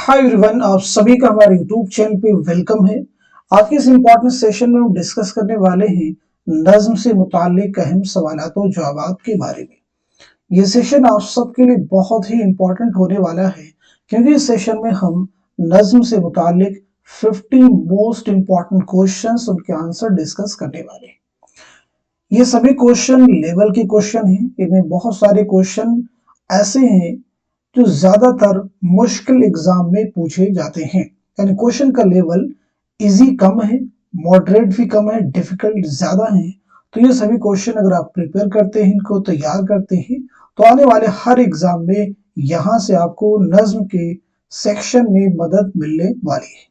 Hi everyone, आप सभी का हमारे यूट्यूब चैनल पे वेलकम है। आज के इस इम्पोर्टेंट सेशन में हम डिस्कस करने वाले हैं नज्म से मुताल्लिक अहम सवालात और जवाबात के बारे में। ये सेशन आप सबके लिए बहुत ही इम्पोर्टेंट होने वाला है क्योंकि इस सेशन में हम नज्म से मुताल्लिक 50 मोस्ट इम्पोर्टेंट क्वेश्चंस उनके आंसर डिस्कस करने वाले हैं। ये सभी क्वेश्चन लेवल के क्वेश्चन हैं। इनमें बहुत सारे क्वेश्चन ऐसे हैं जो ज्यादातर मुश्किल एग्जाम में पूछे जाते हैं, यानी क्वेश्चन का लेवल इजी कम है, मॉडरेट भी कम है, डिफिकल्ट ज्यादा है। तो ये सभी क्वेश्चन अगर आप प्रिपेयर करते हैं, इनको तैयार करते हैं, तो आने वाले हर एग्जाम में यहाँ से आपको नज्म के सेक्शन में मदद मिलने वाली है।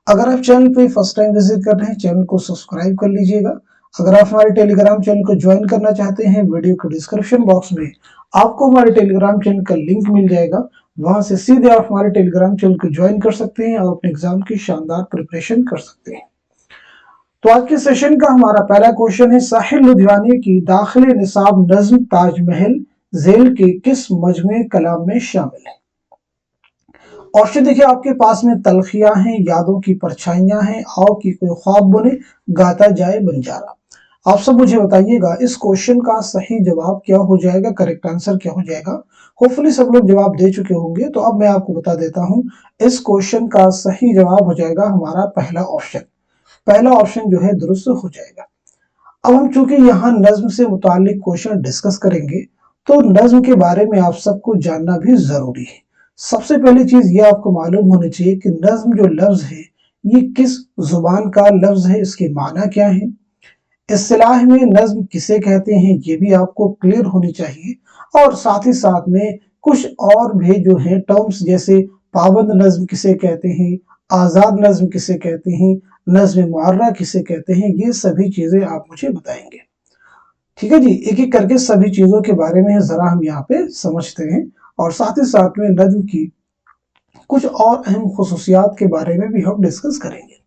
अगर आप चैनल पे फर्स्ट टाइम विजिट कर रहे हैं, चैनल को सब्सक्राइब कर लीजिएगा। अगर आप हमारे टेलीग्राम चैनल को ज्वाइन करना चाहते हैं, वीडियो के डिस्क्रिप्शन बॉक्स में आपको हमारे टेलीग्राम चैनल का लिंक मिल जाएगा। वहां से सीधे आप हमारे टेलीग्राम चैनल को ज्वाइन कर सकते हैं और अपने एग्जाम की शानदार प्रिपरेशन कर सकते हैं। तो आज के सेशन का हमारा पहला क्वेश्चन है, साहिल लुधियानी की दाखिल निसाब नज्म ताजमहल झेल के किस मजमे कलाम में शामिल है? ऑप्शन देखिए आपके पास में, तलखियां हैं, यादों की परछाइयां हैं, आओ की कोई ख्वाब बुने, गाता जाए बंजारा। आप सब मुझे बताइएगा इस क्वेश्चन का सही जवाब क्या हो जाएगा, करेक्ट आंसर क्या हो जाएगा। होपफुली सब लोग जवाब दे चुके होंगे, तो अब मैं आपको बता देता हूं इस क्वेश्चन का सही जवाब हो जाएगा हमारा पहला ऑप्शन। पहला ऑप्शन जो है दुरुस्त हो जाएगा। अब हम चूंकि यहाँ नज्म से मुतालिक क्वेश्चन डिस्कस करेंगे, तो नज्म के बारे में आप सबको जानना भी जरूरी है। सबसे पहली चीज ये आपको मालूम होनी चाहिए कि नज्म जो लफ्ज है ये किस जुबान का लफ्ज है, इसके माना क्या है, इस्तिलाह में नज्म किसे कहते हैं ये भी आपको क्लियर होनी चाहिए। और साथ ही साथ में कुछ और भी जो है टर्म्स, जैसे पाबंद नज्म किसे कहते हैं, आजाद नज्म किसे कहते हैं, नज्म मुअर्रा किसे कहते हैं, ये सभी चीजें आप मुझे बताएंगे। ठीक है जी, एक एक करके सभी चीजों के बारे में जरा हम यहाँ पे समझते हैं और साथ ही साथ में नज्म की कुछ और अहम खुसूसियात के बारे में भी हम डिस्कस करेंगे।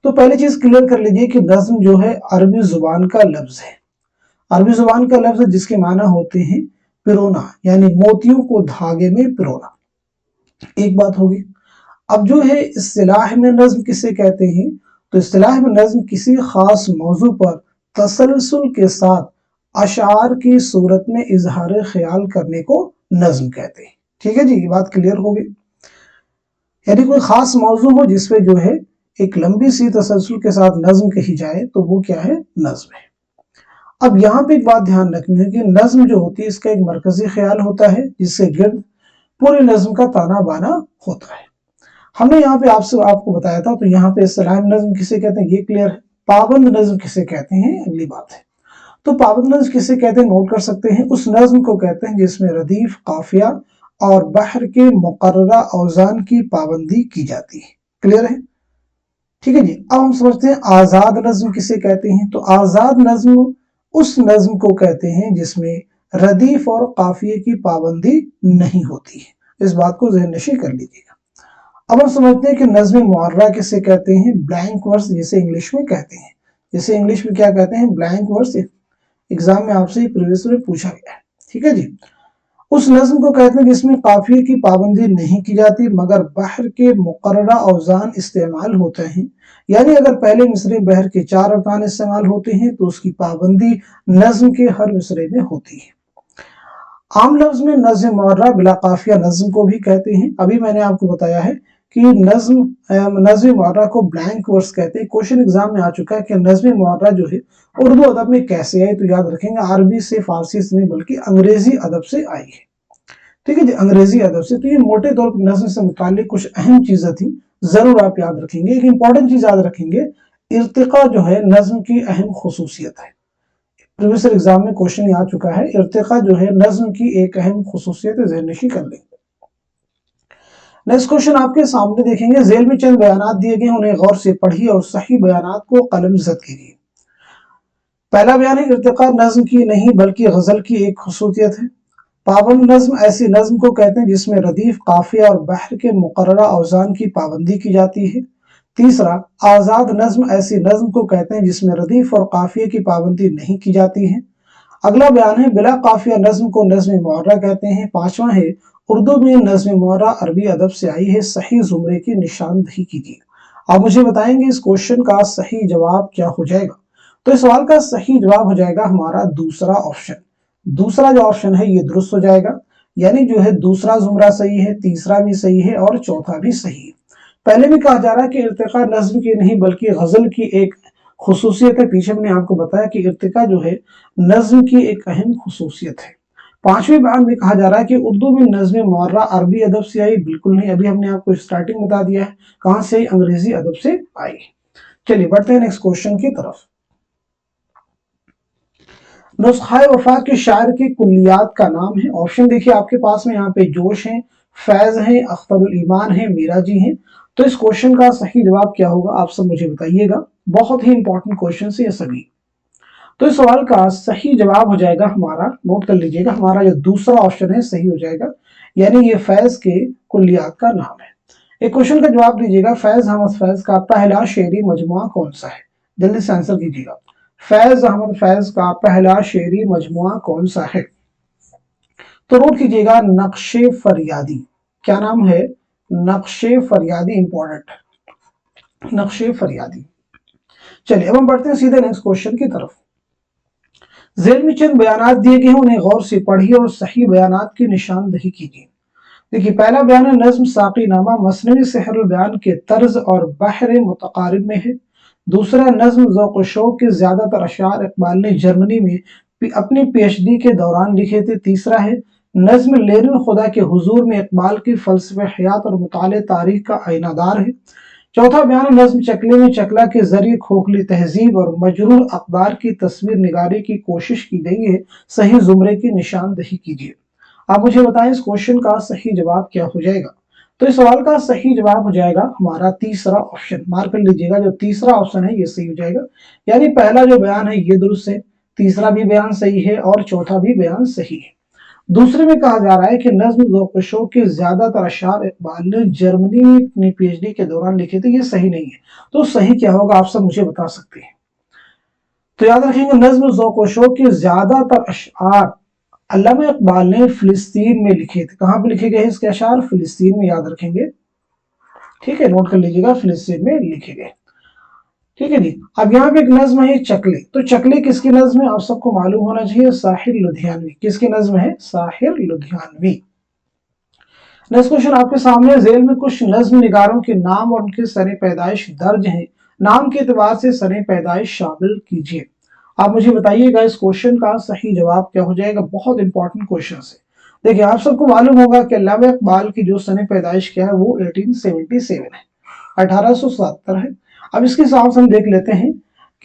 तो पहली चीज क्लियर कर लीजिए कि नज्म जो है अरबी जुबान का लफ्ज है। अरबी जुबान का लफ्ज जिसके माना होते हैं पिरोना, यानी मोतियों को धागे में पिरोना। एक बात होगी। अब जो है इस्तिलाह में नज्म किसे कहते हैं, तो इस्तिलाह में नज्म किसी खास मौजू पर तसलसल के साथ अशार की सूरत में इजहार ख्याल करने को नज्म कहते हैं। ठीक है जी, ये बात क्लियर हो गई। यानी कोई खास मौजू हो जिसपे जो है एक लंबी सी तसलसल के साथ नज्म कही जाए, तो वो क्या है, नज्म है। अब यहाँ पे एक बात ध्यान रखनी है कि नज्म जो होती है इसका एक मरकजी ख्याल होता है जिससे गिर्द पूरी नज्म का ताना बाना होता है। हमने यहाँ पे आपको बताया था, तो यहाँ पे इस्तिलाह नज्म किसे कहते हैं ये क्लियर है। पाबंद नज्म किसे कहते हैं अगली बात है। तो पाबंद नज्म किसे कहते हैं नोट कर सकते हैं। उस नज्म को कहते हैं जिसमें रदीफ, काफिया और बहर के मुकर्ररा औजान की पाबंदी की जाती है। क्लियर है, ठीक है जी। अब हम समझते हैं आजाद नज्म किसे कहते हैं। तो आजाद नज्म उस नज्म को कहते हैं जिसमें रदीफ और काफिये की पाबंदी नहीं होती है। इस बात को ज़हन नशी कर लीजिएगा। अब हम समझते हैं कि नज्म मुअर्रा किसे कहते हैं, ब्लैंक वर्स जिसे इंग्लिश में कहते हैं। जिसे इंग्लिश में क्या कहते हैं, ब्लैंक वर्स। एग्जाम में आपसे प्रीवियस में पूछा गया है। ठीक है जी। उस नज्म को कहते हैं जिसमें काफिये की पाबंदी नहीं की जाती मगर बहर के मुकर्ररा औजान इस्तेमाल होते हैं। यानी अगर पहले मिसरे बहर के 4 अरकान इस्तेमाल होते हैं तो उसकी पाबंदी नज्म के हर मिसरे में होती है। आम लफ्ज में नज्म मुअर्रा बिला काफिया नज्म को भी कहते हैं। अभी मैंने आपको बताया है कि नज्म मुअर्रा को ब्लैंक वर्स कहते हैं। क्वेश्चन एग्जाम में आ चुका है कि नज्म मुअर्रा जो है उर्दू अदब में कैसे आई, तो याद रखेंगे अरबी से, फारसी से नहीं बल्कि अंग्रेजी अदब से आई है। ठीक है जी, अंग्रेजी अदब से। तो ये मोटे तौर पर नज्म से मुताल्लिक कुछ अहम चीजें थी, जरूर आप याद रखेंगे। एक इंपॉर्टेंट चीज याद रखेंगे, इर्तिका जो है नज्म की अहम खुसूसियत है। प्रीवियस एग्जाम में क्वेश्चन आ चुका है, इर्तिका जो है नज्म की एक अहम खुसूसियत है, ज़हन नशी कर लेंगे। नेक्स्ट क्वेश्चन आपके सामने देखेंगे, जेल में चंद बयानात दिए गए, उन्हें गौर से पढ़िए और सही बयानात को कलमजद कीजिए। पहला बयान है, इर्तिका नज्म की नहीं बल्कि गजल की एक खुसूसियत है। पाबंद नज्म ऐसी नज्म को कहते हैं जिसमें रदीफ, काफिया और बहर के मुकर्ररा औजान की पाबंदी की जाती है। तीसरा, आजाद नज्म ऐसी नज्म को कहते हैं जिसमें रदीफ और काफिये की पाबंदी नहीं की जाती है। अगला बयान है, बिला काफिया नज्म को नज्म मुअर्रा कहते हैं। पांचवा है, उर्दू में नज़्म मुअर्रा अरबी अदब से आई है, सही जुमरे की निशानदही कीजिए। आप मुझे बताएंगे इस क्वेश्चन का सही जवाब क्या हो जाएगा। तो इस सवाल का सही जवाब हो जाएगा हमारा दूसरा ऑप्शन। दूसरा जो ऑप्शन है ये दुरुस्त हो जाएगा, यानी जो है दूसरा जुमरा सही है, तीसरा भी सही है और चौथा भी सही है। पहले भी कहा जा रहा है कि इर्तिका नज्म की नहीं बल्कि गजल की एक खुसूसियत है। पीछे मैंने आपको बताया कि इर्तिका जो है नज्म की एक अहम खुसूसियत है। पांचवें बयान में कहा जा रहा है कि उर्दू में नज्म मुअर्रा अरबी अदब से आई, बिल्कुल नहीं, अभी हमने आपको स्टार्टिंग बता दिया है कहां से, अंग्रेजी अदब से आई। चलिए बढ़ते हैं नेक्स्ट क्वेश्चन की तरफ। नुस्खा वफा के शायर के कुल्लियात का नाम है। ऑप्शन देखिए आपके पास में, यहाँ पे जोश है, फैज है, अख्तरुल ईमान है, मीरा जी है। तो इस क्वेश्चन का सही जवाब क्या होगा आप सब मुझे बताइएगा। बहुत ही इंपॉर्टेंट क्वेश्चन है ये सभी। तो इस सवाल का सही जवाब हो जाएगा हमारा, नोट कर लीजिएगा, हमारा जो दूसरा ऑप्शन है सही हो जाएगा, यानी ये फैज के कुल्लियात का नाम है। एक क्वेश्चन का जवाब दीजिएगा, फैज अहमद फैज का पहला शेरी मजमुआ कौन सा है। जल्दी से आंसर कीजिएगा, फैज अहमद फैज का पहला शेरी मजमुआ कौन सा है। तो नोट कीजिएगा, नक्शे फरियादी। क्या नाम है, नक्शे फरियादी, इंपॉर्टेंट, नक्शे फरियादी। चलिए अब हम बढ़ते हैं सीधे नेक्स्ट क्वेश्चन की तरफ। ज़ेल में चंद बयानात दिए गए हैं, उन्हें गौर से पढ़िए और सही बयानात की निशानदही कीजिए। देखिए पहला बयान है, नज्म साक़ीनामा मसनवी सेहरुल बयान के तर्ज और बहर मुतकारिब में है। दूसरा, नज्म ज़ौक़ शौक़ के ज़्यादातर अशार इक़बाल ने जर्मनी में अपनी पीएचडी के दौरान लिखे थे। तीसरा है, नज्म लेरुल खुदा के हुजूर में इक़बाल की फ़लसफ़े हयात और मुताले तारीख का आईनादार है। चौथा बयान, नज्म चकले में चकला के जरिए खोखली तहजीब और मजरूह अक़दार की तस्वीर निगारी की कोशिश की गई है, सही जुमरे की निशानदही कीजिए। आप मुझे बताएं इस क्वेश्चन का सही जवाब क्या हो जाएगा। तो इस सवाल का सही जवाब हो जाएगा हमारा तीसरा ऑप्शन। मार्क कर लीजिएगा, जो तीसरा ऑप्शन है ये सही हो जाएगा, यानी पहला जो बयान है ये दुरुस्त है, तीसरा भी बयान सही है और चौथा भी बयान सही है। दूसरे में कहा जा रहा है कि नज्म ज़ौक़ शौक़ के ज्यादातर अशार इक़बाल ने जर्मनी में अपनी पीएचडी के दौरान लिखे थे, ये सही नहीं है। तो सही क्या होगा आप सब मुझे बता सकते हैं। तो याद रखेंगे, नज्म ज़ौक़ शौक़ के ज्यादातर अशार अल्लामा इक़बाल ने फिलिस्तीन में लिखे थे। कहां पे लिखे गए इसके अशार, फिलिस्तीन में, याद रखेंगे, ठीक है, नोट कर लीजिएगा, फिलिस्तीन में लिखे गए। ठीक है जी। अब यहाँ पे एक नज्म है चकले, तो चकले किसकी नज्म है आप सबको मालूम होना चाहिए, साहिर लुधियानवी। किसकी नज्म है, साहिर लुधियानवी। नेक्स्ट क्वेश्चन आपके सामने, जेल में कुछ नज्म निगारों के नाम और उनके सने पैदाइश दर्ज हैं, नाम के एतबार से सने पैदाइश शामिल कीजिए। आप मुझे बताइएगा इस क्वेश्चन का सही जवाब क्या हो जाएगा। बहुत इंपॉर्टेंट क्वेश्चन है। देखिए आप सबको मालूम होगा कि अल्लामा इक़बाल की जो सने पैदाइश क्या है वो 1877 है, 1877 है। अब इसके हिसाब से हम देख लेते हैं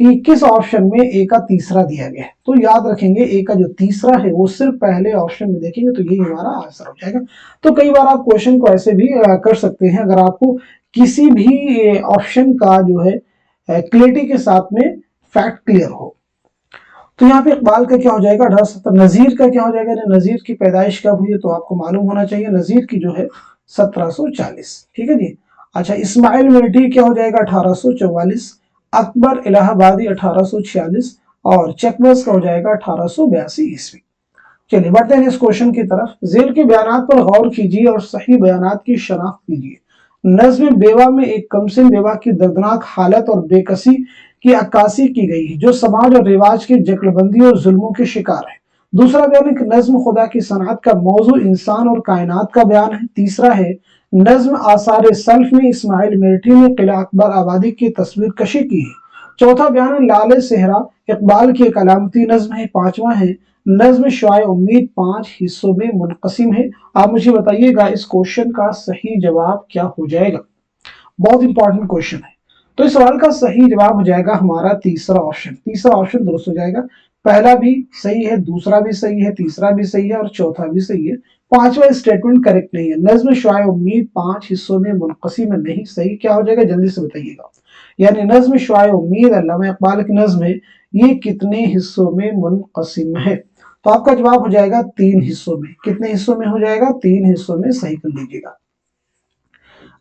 कि किस ऑप्शन में ए का तीसरा दिया गया है। तो याद रखेंगे ए का जो तीसरा है वो सिर्फ पहले ऑप्शन में देखेंगे तो यही हमारा आंसर हो जाएगा। तो कई बार आप क्वेश्चन को ऐसे भी कर सकते हैं, अगर आपको किसी भी ऑप्शन का जो है क्लियरिटी के साथ में फैक्ट क्लियर हो। तो यहाँ पे इकबाल का क्या हो जाएगा 1870। नजीर का क्या हो जाएगा, नजीर की पैदाइश कब हुई है तो आपको मालूम होना चाहिए, नजीर की जो है 1740। ठीक है जी। अच्छा, इस्माइल मिर्ठी क्या हो जाएगा 1844, अकबर इलाहाबादी 1846 और चकबस का हो जाएगा 1882 ईस्वी। चलिए बढ़ते हैं इस क्वेश्चन की तरफ। जेल के बयानात पर गौर कीजिए और सही बयानात की शनाख्त कीजिए। नज्म बेवा में एक कमसिन बेवा की दर्दनाक हालत और बेकसी की अक्कासी की गई है, जो समाज और रिवाज की जकड़बंदी और जुल्मों के शिकार है। दूसरा बयान है कि नज्म खुदा की सनात का मौजू इंसान और कायनात का बयान है। तीसरा है, नज्म आसार सल्फ में इस्माइल मिर्ठी ने किला अकबर आबादी की तस्वीर कशी की है। चौथा बयान है, लाले सेहरा इकबाल की एक अलामती नज्म है। पांचवा है, नज्म शुआए उम्मीद 5 हिस्सों में मुनक़सिम है। आप मुझे बताइएगा इस क्वेश्चन का सही जवाब क्या हो जाएगा। बहुत इंपॉर्टेंट क्वेश्चन है। तो इस सवाल का सही जवाब हो जाएगा हमारा तीसरा ऑप्शन। तीसरा ऑप्शन दुरुस्त हो जाएगा, पहला भी सही है, दूसरा भी सही है, तीसरा भी सही है और चौथा भी सही है। पांचवा स्टेटमेंट करेक्ट नहीं है, नज्म शुआए उम्मीद 5 हिस्सों में मुनक़सिम नहीं, सही क्या हो जाएगा जल्दी से बताइएगा। यानी नज्म शुआए उम्मीद अल्लामा इक़बाल की नज्म है, ये कितने हिस्सों में मुनक़सिम है। तो आपका जवाब हो जाएगा 3 हिस्सों में। कितने हिस्सों में हो जाएगा, 3 हिस्सों में, सही कर लीजिएगा।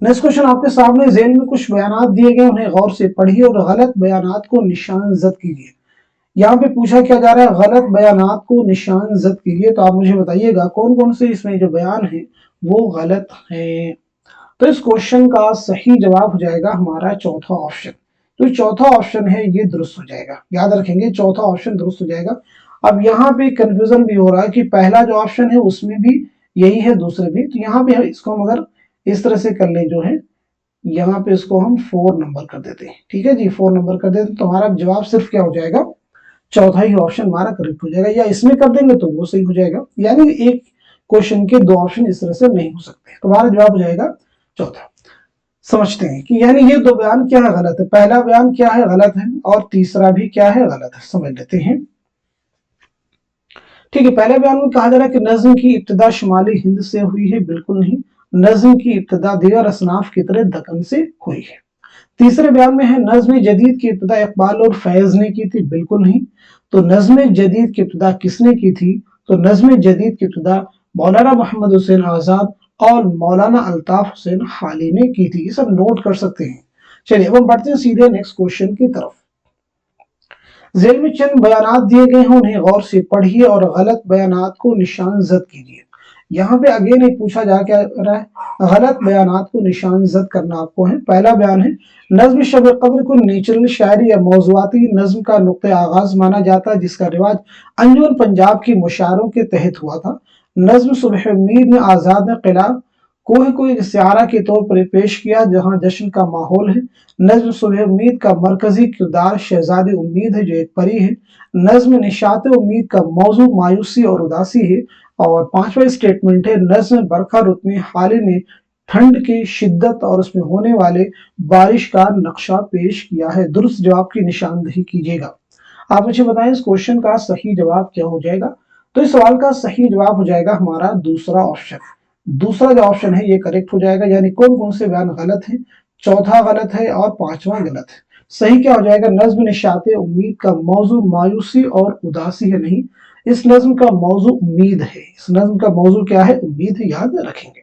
नेक्स्ट क्वेश्चन आपके सामने, जेल में कुछ बयानात दिए गए, उन्हें गौर से पढ़िए और गलत बयानात को निशान जद कीजिए। यहाँ पे पूछा क्या जा रहा है, गलत बयानात को निशान जद कीजिए। तो आप मुझे बताइएगा कौन कौन से इसमें जो बयान है वो गलत है। तो इस क्वेश्चन का सही जवाब हो जाएगा हमारा चौथा ऑप्शन। तो चौथा ऑप्शन है ये दुरुस्त हो जाएगा, याद रखेंगे चौथा ऑप्शन दुरुस्त हो जाएगा। अब यहाँ पे कंफ्यूजन भी हो रहा है कि पहला जो ऑप्शन है उसमें भी यही है, दूसरे भी। तो यहाँ पे इसको हम अगर इस तरह से कर लें जो है, यहाँ पे इसको हम 4 नंबर कर देते हैं, ठीक है जी, 4 नंबर कर देते हैं। तो हमारा जवाब सिर्फ क्या हो जाएगा, चौथा ही ऑप्शन हमारा करेक्ट हो जाएगा, या इसमें कर देंगे तो वो सही हो जाएगा। यानी एक क्वेश्चन के दो ऑप्शन इस तरह से नहीं हो सकते। तो हमारा जवाब हो जाएगा चौथा। समझते हैं कि यानी ये दो बयान क्या है, गलत है। पहला बयान क्या है, गलत है, और तीसरा भी क्या है, गलत है। समझ लेते हैं। ठीक है, पहले बयान में कहा जा रहा है कि नज्म की इब्तिदा शुमाली हिंद से हुई है, बिल्कुल नहीं। नज्म की इब्तिदा दीगर असनाफ की तरह दक्कन से हुई है। तीसरे बयान में है नज्म जदीद की इब्तिदा इकबाल और फैज ने की थी, बिल्कुल नहीं। तो नज्म जदीद की इब्तिदा किसने की थी, तो नज्म जदीद की इब्तिदा मौलाना मोहम्मद हुसैन आजाद और मौलाना अल्ताफ हुसैन हाली ने की थी। ये सब नोट कर सकते हैं। चलिए अब हम बढ़ते हैं सीधे नेक्स्ट क्वेश्चन की तरफ। जेल में चंद बयानात दिए गए हैं, उन्हें गौर से पढ़िए और गलत बयानात को निशान जद कीजिए। यहाँ पे अगेन एक पूछा जा क्या रहा है, गलत बयानात को निशान जद करना आपको है। पहला बयान है नज्म शब कद्र को नेचुरल शायरी या मौजुआती नज्म का नुक्ते आगाज माना जाता है, जिसका रिवाज अंजुमन पंजाब की मुशायरों के तहत हुआ था। नज्म सुबह उम्मीद ने आजाद ने किला को एक सियारा के तौर पर पेश किया, जहां जश्न का माहौल है। नज्म सुबह उम्मीद का मरकजी किरदार शहजादी उम्मीद है, जो एक परी है। नज्म निशात उम्मीद का मौजू मायूसी और उदासी है। और पांचवा स्टेटमेंट है नज्म बरखा रुत में हाली ने ठंड की शिद्दत और उसमें होने वाले बारिश का नक्शा पेश किया है। दुरुस्त जवाब की निशानदेही कीजिएगा। आप मुझे बताएं इस क्वेश्चन का सही जवाब क्या हो जाएगा। तो इस सवाल का सही जवाब हो जाएगा हमारा दूसरा ऑप्शन। दूसरा जो ऑप्शन है ये करेक्ट हो जाएगा। यानी कौन कौन से बयान गलत है, चौथा गलत है और पांचवा गलत है। सही क्या हो जाएगा, नज्म निशाते उम्मीद का मौजू मायूसी और उदासी है, नहीं, इस नज्म का मौजू उम्मीद है। इस नज्म का मौजू क्या है, उम्मीद है, याद रखेंगे।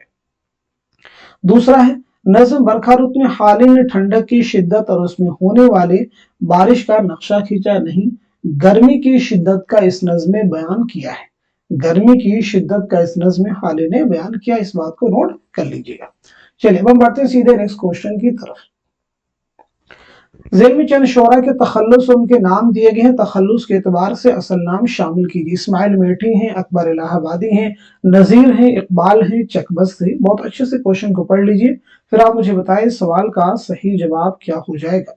दूसरा है नज्म बरखा रुत में हालिन ने ठंडक की शिद्दत और उसमें होने वाले बारिश का नक्शा खींचा, नहीं, गर्मी की शिद्दत का इस नज्म में बयान किया है। गर्मी की शिद्दत का इस नज्म में हालिन ने बयान किया, इस बात को नोट कर लीजिएगा। चलिए अब हम बढ़ते हैं सीधे नेक्स्ट क्वेश्चन की तरफ। जेल में चंद शोरा के तखल्लुस उनके नाम दिए गए हैं, तखल्लुस के एतबार से असल नाम शामिल कीजिए। इस्माइल मेठी हैं, अकबर इलाहाबादी हैं, नजीर हैं, इकबाल हैं, चकबस्त हैं। बहुत अच्छे से क्वेश्चन को पढ़ लीजिए, फिर आप मुझे बताएं इस सवाल का सही जवाब क्या हो जाएगा।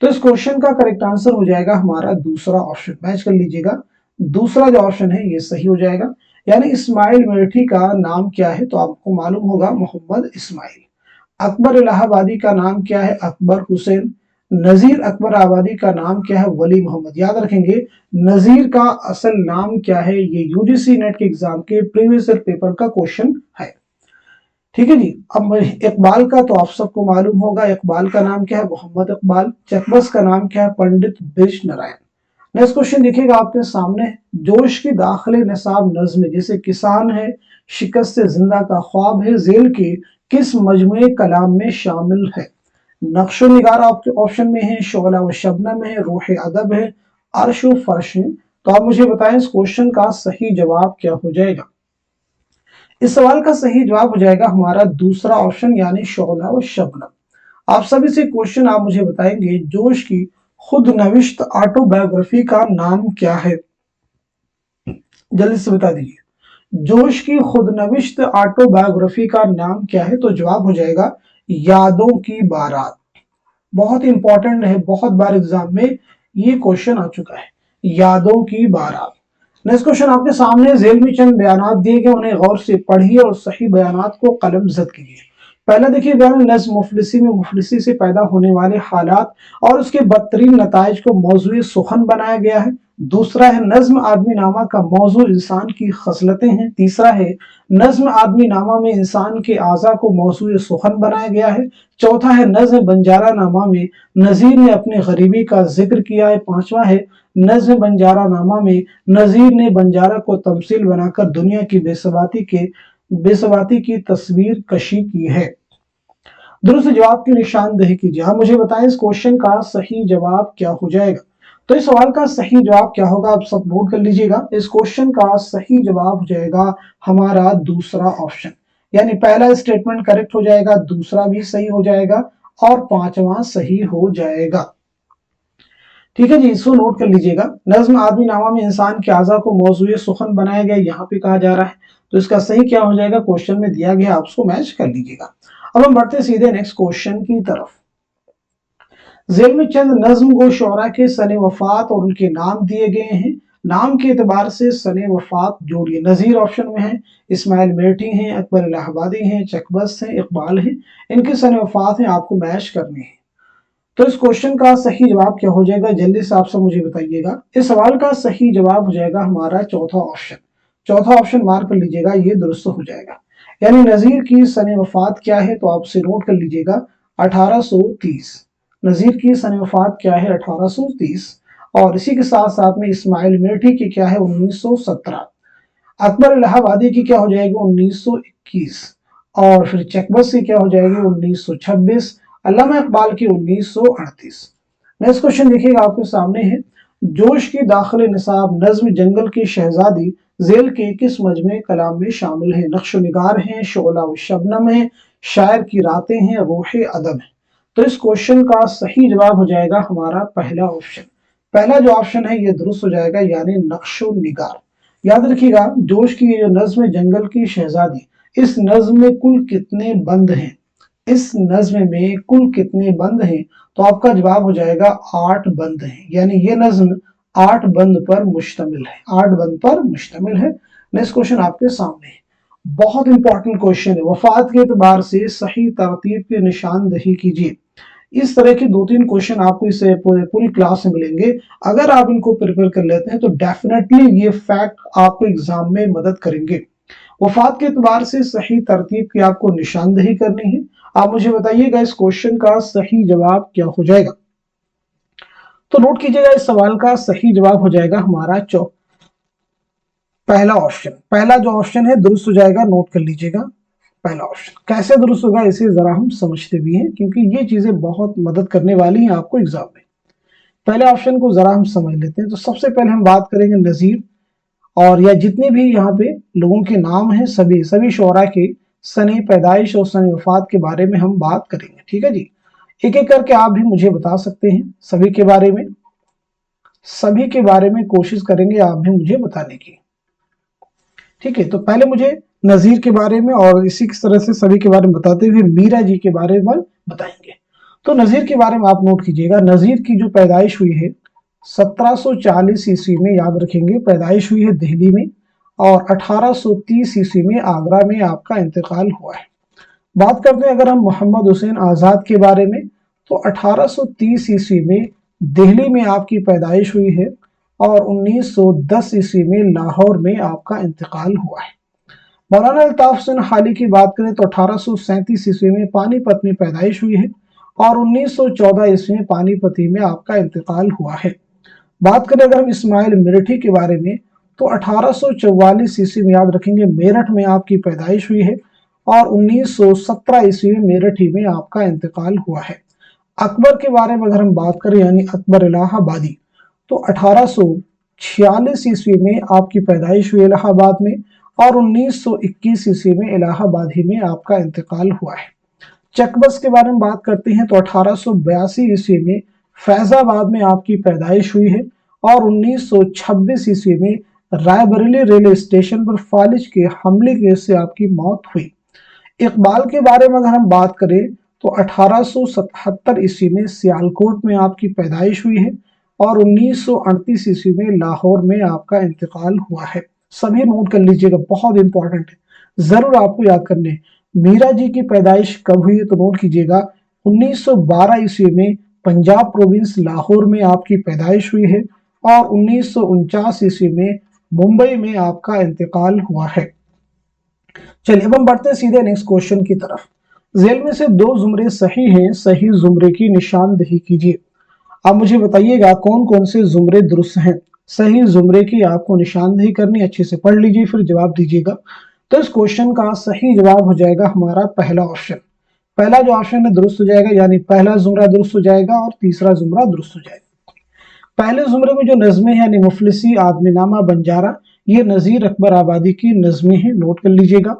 तो इस क्वेश्चन का करेक्ट आंसर हो जाएगा हमारा दूसरा ऑप्शन। मैच कर लीजिएगा, दूसरा जो ऑप्शन है ये सही हो जाएगा। यानी इस्माइल मेठी का नाम क्या है, तो आपको मालूम होगा मोहम्मद इस्माइल। अकबर इलाहाबादी का नाम क्या है, अकबर हुसैन। नजीर अकबर आबादी का नाम क्या है, वली मोहम्मद। याद रखेंगे नजीर का असल नाम क्या है, ये यूजीसी नेट के एग्जाम के प्रीवियस ईयर पेपर का क्वेश्चन है। ठीक है जी। अब इकबाल का तो आप सबको मालूम होगा, इकबाल का नाम क्या है, मोहम्मद इकबाल। चकबस का नाम क्या है, पंडित ब्रिज नारायण। नेक्स्ट क्वेश्चन देखिएगा आपके सामने, जोश की दाखिले निसाब नज्म जैसे किसान है, शिकस्त से जिंदा का ख्वाब है, जेल के किस मजमुए कलाम में शामिल है। नक्शो निगार आपके ऑप्शन में है, शोला व शबनम है, रूह अदब है, अर्श व फर्श है। तो आप मुझे बताएं इस क्वेश्चन का सही जवाब क्या हो जाएगा। इस सवाल का सही जवाब हो जाएगा हमारा दूसरा ऑप्शन, यानी शोला व शबनम। आप सभी से क्वेश्चन आप मुझे बताएंगे, जोश की खुद नविश्त ऑटोबायोग्राफी का नाम क्या है, जल्दी से बता दीजिए। जोश की खुद नविश्त ऑटोबायोग्राफी का नाम क्या है, तो जवाब हो जाएगा यादों की बारात। बहुत इंपॉर्टेंट है, बहुत बार एग्जाम में ये क्वेश्चन आ चुका है, यादों की बारात। नेक्स्ट क्वेश्चन आपके सामने, जेल में चंद बयानात दिए गए, उन्हें गौर से पढ़िए और सही बयानात को कलम जद कीजिए। पहला देखिए बयान, नज्म मुफलिसी में मुफलिसी से पैदा होने वाले हालात और उसके बदतरीन नताइज को मौजूए सुखन बनाया गया है। दूसरा है नज्म आदमी नामा का मौजू इंसान की खसलतें हैं। तीसरा है नज्म आदमी नामा में इंसान के आज़ा को मौजूए सुखन बनाया गया है। चौथा है नज्म बंजारा नामा में नजीर ने अपनी गरीबी का जिक्र किया है। पांचवा है नज्म बंजारा नामा में नजीर ने बंजारा को तमसील बनाकर दुनिया की बेसवाती की तस्वीर कशी की है। दुरुस्त जवाब की निशानदेही कीजिए। आप मुझे बताएं इस क्वेश्चन का सही जवाब क्या हो जाएगा। तो इस सवाल का सही जवाब क्या होगा, आप सब नोट कर लीजिएगा। इस क्वेश्चन का सही जवाब हो जाएगा हमारा दूसरा ऑप्शन, यानी पहला स्टेटमेंट करेक्ट हो जाएगा, दूसरा भी सही हो जाएगा और पांचवा सही हो जाएगा। ठीक है जी, इसको नोट कर लीजिएगा। नज्म आदमी नामा में इंसान के आज़ा को मौजूए सुखन बनाया गया, यहाँ पे कहा जा रहा है, तो इसका सही क्या हो जाएगा, क्वेश्चन में दिया गया, आप उसको मैच कर लीजिएगा। अब हम बढ़ते सीधे नेक्स्ट क्वेश्चन की तरफ। जेल में चंद नज्म गो शोरा के सने वफात और उनके नाम दिए गए हैं। नाम के एतबार से सने वफात जोड़िए। नजीर ऑप्शन में है, इस्माइल मेरठी हैं, अकबर इलाहाबादी हैं, चकबस्त हैं, इकबाल हैं। इनके सने वफात हैं, आपको मैच करने हैं। तो इस क्वेश्चन का सही जवाब क्या हो जाएगा, जल्दी से आप सब मुझे बताइएगा। इस सवाल का सही जवाब हो जाएगा हमारा चौथा ऑप्शन। चौथा ऑप्शन मार्क कर लीजिएगा, ये दुरुस्त हो जाएगा। यानी नजीर की सने वफात क्या है, तो आप उसे नोट कर लीजिएगा 1830। नजीर की सने वफात क्या है, 1830। और इसी के साथ साथ में इस्माइल मेरठी की क्या है, 1917। अकबर इलाहाबादी की क्या हो जाएगी, 1921। और फिर चकबस्त की क्या हो जाएगी, 1926। अल्लामा इकबाल की 1938। नेक्स्ट क्वेश्चन देखिएगा आपके सामने है, जोश की दाखिल निसाब नज्म जंगल की शहजादी जेल के किस मजमे कलाम में शामिल है। नक्शो निगार है, शोला व शबनम है, शायर की रातें हैं, रूह अदब है। तो इस क्वेश्चन का सही जवाब हो जाएगा हमारा पहला ऑप्शन। पहला जो ऑप्शन है ये दुरुस्त हो जाएगा, यानी नक्शो निगार। याद रखिएगा, जोश की ये जो नज्म है जंगल की शहजादी, इस नज्म में कुल कितने बंद हैं, इस नज्म में कुल कितने बंद हैं, तो आपका जवाब हो जाएगा 8 बंद हैं। यानी ये नज्म 8 बंद पर मुश्तमिल है, 8 बंद पर मुश्तमिल है। नेक्स्ट क्वेश्चन आपके सामने है, बहुत इंपॉर्टेंट क्वेश्चन है। वफात के एतबार से सही तरतीब की निशानदही कीजिए। इस तरह के 2-3 क्वेश्चन आपको इस पूरी क्लास में मिलेंगे। अगर आप इनको प्रिपेयर कर लेते हैं तो डेफिनेटली ये फैक्ट आपको एग्जाम में मदद करेंगे। वफात के एतबार से सही तरतीब की आपको निशानदही करनी है। आप मुझे बताइएगा इस क्वेश्चन का सही जवाब क्या हो जाएगा। तो नोट कीजिएगा, इस सवाल का सही जवाब हो जाएगा हमारा पहला ऑप्शन। पहला जो ऑप्शन है दुरुस्त हो जाएगा, नोट कर लीजिएगा। पहला ऑप्शन कैसे दुरुस्त होगा इसे जरा हम समझते भी हैं, क्योंकि ये चीजें बहुत मदद करने वाली हैं आपको एग्जाम में। पहले ऑप्शन को जरा हम समझ लेते हैं। तो सबसे पहले हम बात करेंगे नजीर और या जितने भी यहाँ पे लोगों के नाम हैं, सभी शोरा के सने पैदाइश और सने वफात के बारे में हम बात करेंगे। ठीक है जी, एक एक करके आप भी मुझे बता सकते हैं सभी के बारे में कोशिश करेंगे आप भी मुझे बताने की। ठीक है, तो पहले मुझे नजीर के बारे में और इसी तरह से सभी के बारे में बताते हुए मीरा जी के बारे में बताएंगे। तो नजीर के बारे में आप नोट कीजिएगा, नजीर की जो पैदाइश हुई है 1740 ईस्वी में, याद रखेंगे पैदाइश हुई है दिल्ली में, और 1830 ईस्वी में आगरा में आपका इंतकाल हुआ है। बात करते हैं अगर हम मोहम्मद हुसैन आजाद के बारे में, तो 1830 ईस्वी में दिल्ली में आपकी पैदाइश हुई है और 1910 ईस्वी में लाहौर में आपका इंतकाल हुआ है। मौलाना अल्ताफ हुसैन हाली की बात करें तो 1837 ईस्वी में पानीपत में पैदाइश हुई है और 1914 ईस्वी में पानीपती में आपका इंतकाल हुआ है। बात करें अगर हम इस्माइल मेरठी के बारे में, तो 1844 ईस्वी में, याद रखेंगे, मेरठ में आपकी पैदाइश हुई है और 1917 ईस्वी में मेरठी में आपका इंतकाल हुआ है। अकबर के बारे में अगर हम बात करें, यानी अकबर इलाहाबादी, तो 1846 ईस्वी में आपकी पैदाइश हुई इलाहाबाद में और 1921 ईस्वी में इलाहाबाद ही में आपका इंतकाल हुआ है। चकबस्त के बारे में बात करते हैं तो 1882 ईस्वी में फैजाबाद में आपकी पैदाइश हुई है और 1926 ईस्वी में रायबरेली रेलवे स्टेशन पर फालिज के हमले की वजह से आपकी मौत हुई। इकबाल के बारे में अगर हम बात करें तो 1877 ईस्वी में सियालकोट में आपकी पैदाइश हुई है और 1938 ईस्वी में लाहौर में आपका इंतकाल हुआ है। सभी नोट कर लीजिएगा, बहुत इंपॉर्टेंट है, जरूर आपको याद करने। मीरा जी की पैदाइश कब हुई है तो नोट कीजिएगा, 1912 ईस्वी में पंजाब प्रोविंस लाहौर में आपकी पैदाइश हुई है और 1949 ईस्वी में मुंबई में आपका इंतकाल हुआ है। चलिए अब हम बढ़ते हैं सीधे नेक्स्ट क्वेश्चन की तरफ। जेल में से 2 जुमरे सही हैं, सही जुमरे की निशानदही कीजिए। आप मुझे बताइएगा कौन कौन से जुमरे दुरुस्त हैं। सही जुमरे की आपको निशानदही करनी, अच्छे से पढ़ लीजिए फिर जवाब दीजिएगा। तो इस क्वेश्चन का सही जवाब हो जाएगा हमारा पहला ऑप्शन। पहला जो ऑप्शन है दुरुस्त हो जाएगा, यानी पहला जुमरा दुरुस्त हो जाएगा और तीसरा जुमरा दुरुस्त हो जाएगा। पहले जुमरे में जो नज़में हैं यानी मुफलिसी, आदमीनामा, बंजारा, ये नज़ीर अकबर आबादी की नज़में हैं, नोट कर लीजिएगा।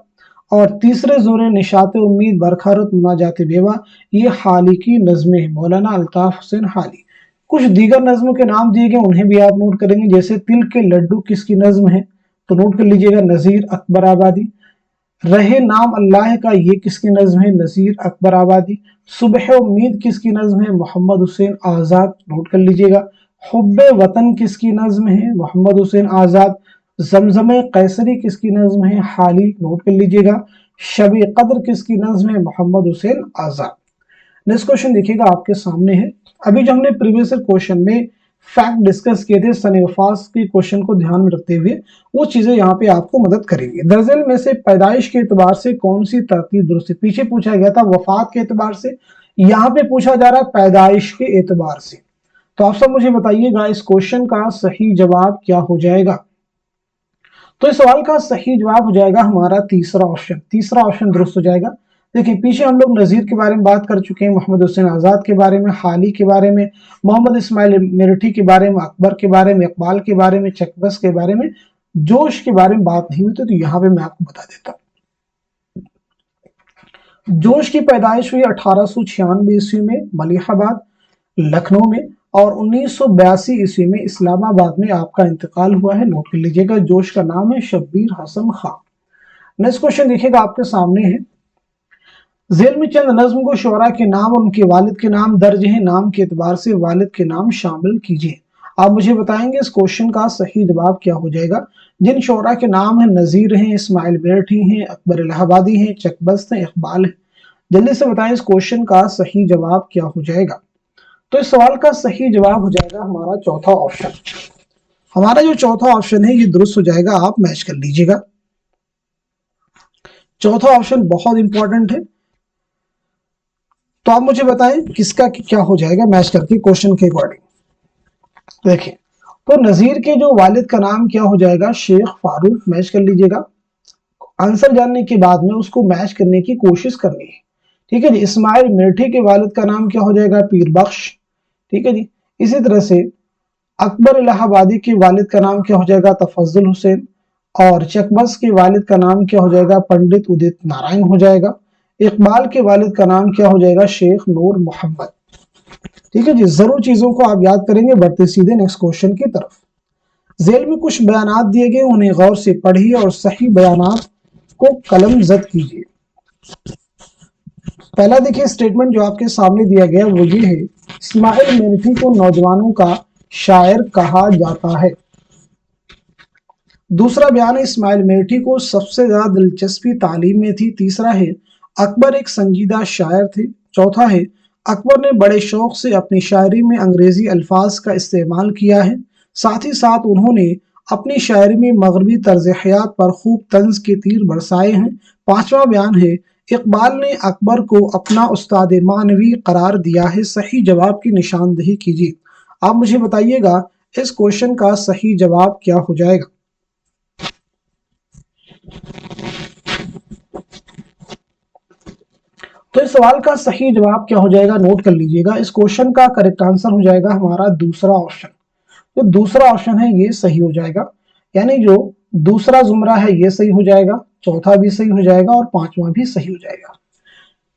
और तीसरे जुमरे निशात उम्मीद, बरखारत, मुनाजात बेवा, ये हाली की नज़में हैं, मौलाना अल्ताफ हुसैन हाली। कुछ दीगर नज़मों के नाम दिए गए, उन्हें भी आप नोट करेंगे। जैसे तिल के लड्डू किसकी नज़म है, तो नोट कर लीजिएगा नज़ीर अकबर आबादी। रहे नाम अल्लाह का, ये किसकी नज़म है, नज़ीर अकबर आबादी। सुबह उम्मीद किसकी नज़म है, मोहम्मद हुसैन आज़ाद, नोट कर लीजिएगा। हुब्बे वतन किसकी नज़म है, मोहम्मद हुसैन आज़ाद। जमजम कैसरी किसकी नज़म है, हाली, नोट कर लीजिएगा। शब कद्र किसकी नज़म है, मोहम्मद हुसैन आज़ाद। नेक्स्ट क्वेश्चन देखिएगा आपके सामने है। अभी जो हमने प्रीवियस क्वेश्चन में फैक्ट डिस्कस किए थे सन वफात के क्वेश्चन को ध्यान में रखते हुए, वो चीजें यहाँ पे आपको मदद करेंगी। दरअसल में से पैदाइश के एतबार से कौन सी तरतीब दुरुस्त है? पीछे पूछा गया था वफात के एतबार से, यहाँ पे पूछा जा रहा है पैदाइश के एतबार से। तो आप सब मुझे बताइएगा इस क्वेश्चन का सही जवाब क्या हो जाएगा। तो इस सवाल का सही जवाब हो जाएगा हमारा तीसरा ऑप्शन। तीसरा ऑप्शन दुरुस्त हो जाएगा। देखिए पीछे हम लोग नज़ीर के बारे में बात कर चुके हैं, मोहम्मद हुसैन आज़ाद के बारे में, हाली के बारे में, मोहम्मद इस्माइल मेरठी के बारे में, अकबर के बारे में, इकबाल के बारे में, चकबस के बारे में। जोश के बारे में बात नहीं हुई थी, तो यहाँ पे मैं आपको बता देता हूँ। जोश की पैदाइश हुई 1896 ईस्वी में मलिहाबाद लखनऊ में, और 1982 ईस्वी में इस्लामाबाद में आपका इंतकाल हुआ है, नोट कर लीजिएगा। जोश का नाम है शब्बीर हसन खान। नेक्स्ट क्वेश्चन देखिएगा आपके सामने है। जेल में चंद नज्म को शोरा के नाम और उनके वालिद के नाम दर्ज हैं, नाम के एतबार से वालिद के नाम शामिल कीजिए। आप मुझे बताएंगे इस क्वेश्चन का सही जवाब क्या हो जाएगा। जिन शोरा के नाम हैं नज़ीर हैं, इस्माइल मेरठी हैं, अकबर इलाहाबादी हैं, चकबस्त हैं, इकबाल है। जल्दी से बताएं इस क्वेश्चन का सही जवाब क्या हो जाएगा। तो इस सवाल का सही जवाब हो जाएगा हमारा चौथा ऑप्शन। हमारा जो चौथा ऑप्शन है ये दुरुस्त हो जाएगा, आप मैच कर लीजिएगा। चौथा ऑप्शन बहुत इंपॉर्टेंट है, तो आप मुझे बताएं किसका क्या हो जाएगा मैच करके क्वेश्चन के अकॉर्डिंग। देखिए तो नज़ीर के जो वालिद का नाम क्या हो जाएगा, शेख फारूक, मैच कर लीजिएगा। आंसर जानने के बाद में उसको मैच करने की कोशिश करनी है, ठीक है जी। इस्माइल मेरठी के वालिद का नाम क्या हो जाएगा, पीर बख्श, ठीक है जी। इसी तरह से अकबर इलाहाबादी के वालिद का नाम क्या हो जाएगा, तफज्जुल हुसैन। और चकबस के वालिद का नाम क्या हो जाएगा, पंडित उदित नारायण हो जाएगा। इकबाल के वालिद का नाम क्या हो जाएगा, शेख नूर मोहम्मद, ठीक है जी। जरूर चीजों को आप याद करेंगे। बढ़ते सीधे नेक्स्ट क्वेश्चन की तरफ। जेल में कुछ बयानात दिए गए, उन्हें गौर से पढ़िए और सही बयानात को कलम जद कीजिए। पहला देखिए स्टेटमेंट जो आपके सामने दिया गया वो ये है, इस्माइल मेरठी को नौजवानों का शायर कहा जाता है। दूसरा बयान है, इस्माइल मेरठी को सबसे ज्यादा दिलचस्पी तालीम में थी। तीसरा है, अकबर एक संजीदा शायर थे। चौथा है, अकबर ने बड़े शौक से अपनी शायरी में अंग्रेजी अल्फाज का इस्तेमाल किया है। साथ ही साथ उन्होंने अपनी शायरी में मगरबी तर्ज हयात पर खूब तंज के तीर बरसाए हैं। पांचवा बयान है, इकबाल ने अकबर को अपना उस्ताद मानवी करार दिया है। सही जवाब की निशानदेही कीजिए। आप मुझे बताइएगा इस क्वेश्चन का सही जवाब क्या हो जाएगा। तो इस सवाल का सही जवाब क्या हो जाएगा, नोट कर लीजिएगा। इस क्वेश्चन का करेक्ट आंसर हो जाएगा हमारा दूसरा ऑप्शन। जो दूसरा ऑप्शन है ये सही हो जाएगा, यानी जो दूसरा जुमरा है ये सही हो जाएगा, चौथा भी सही हो जाएगा और पांचवा भी सही हो जाएगा।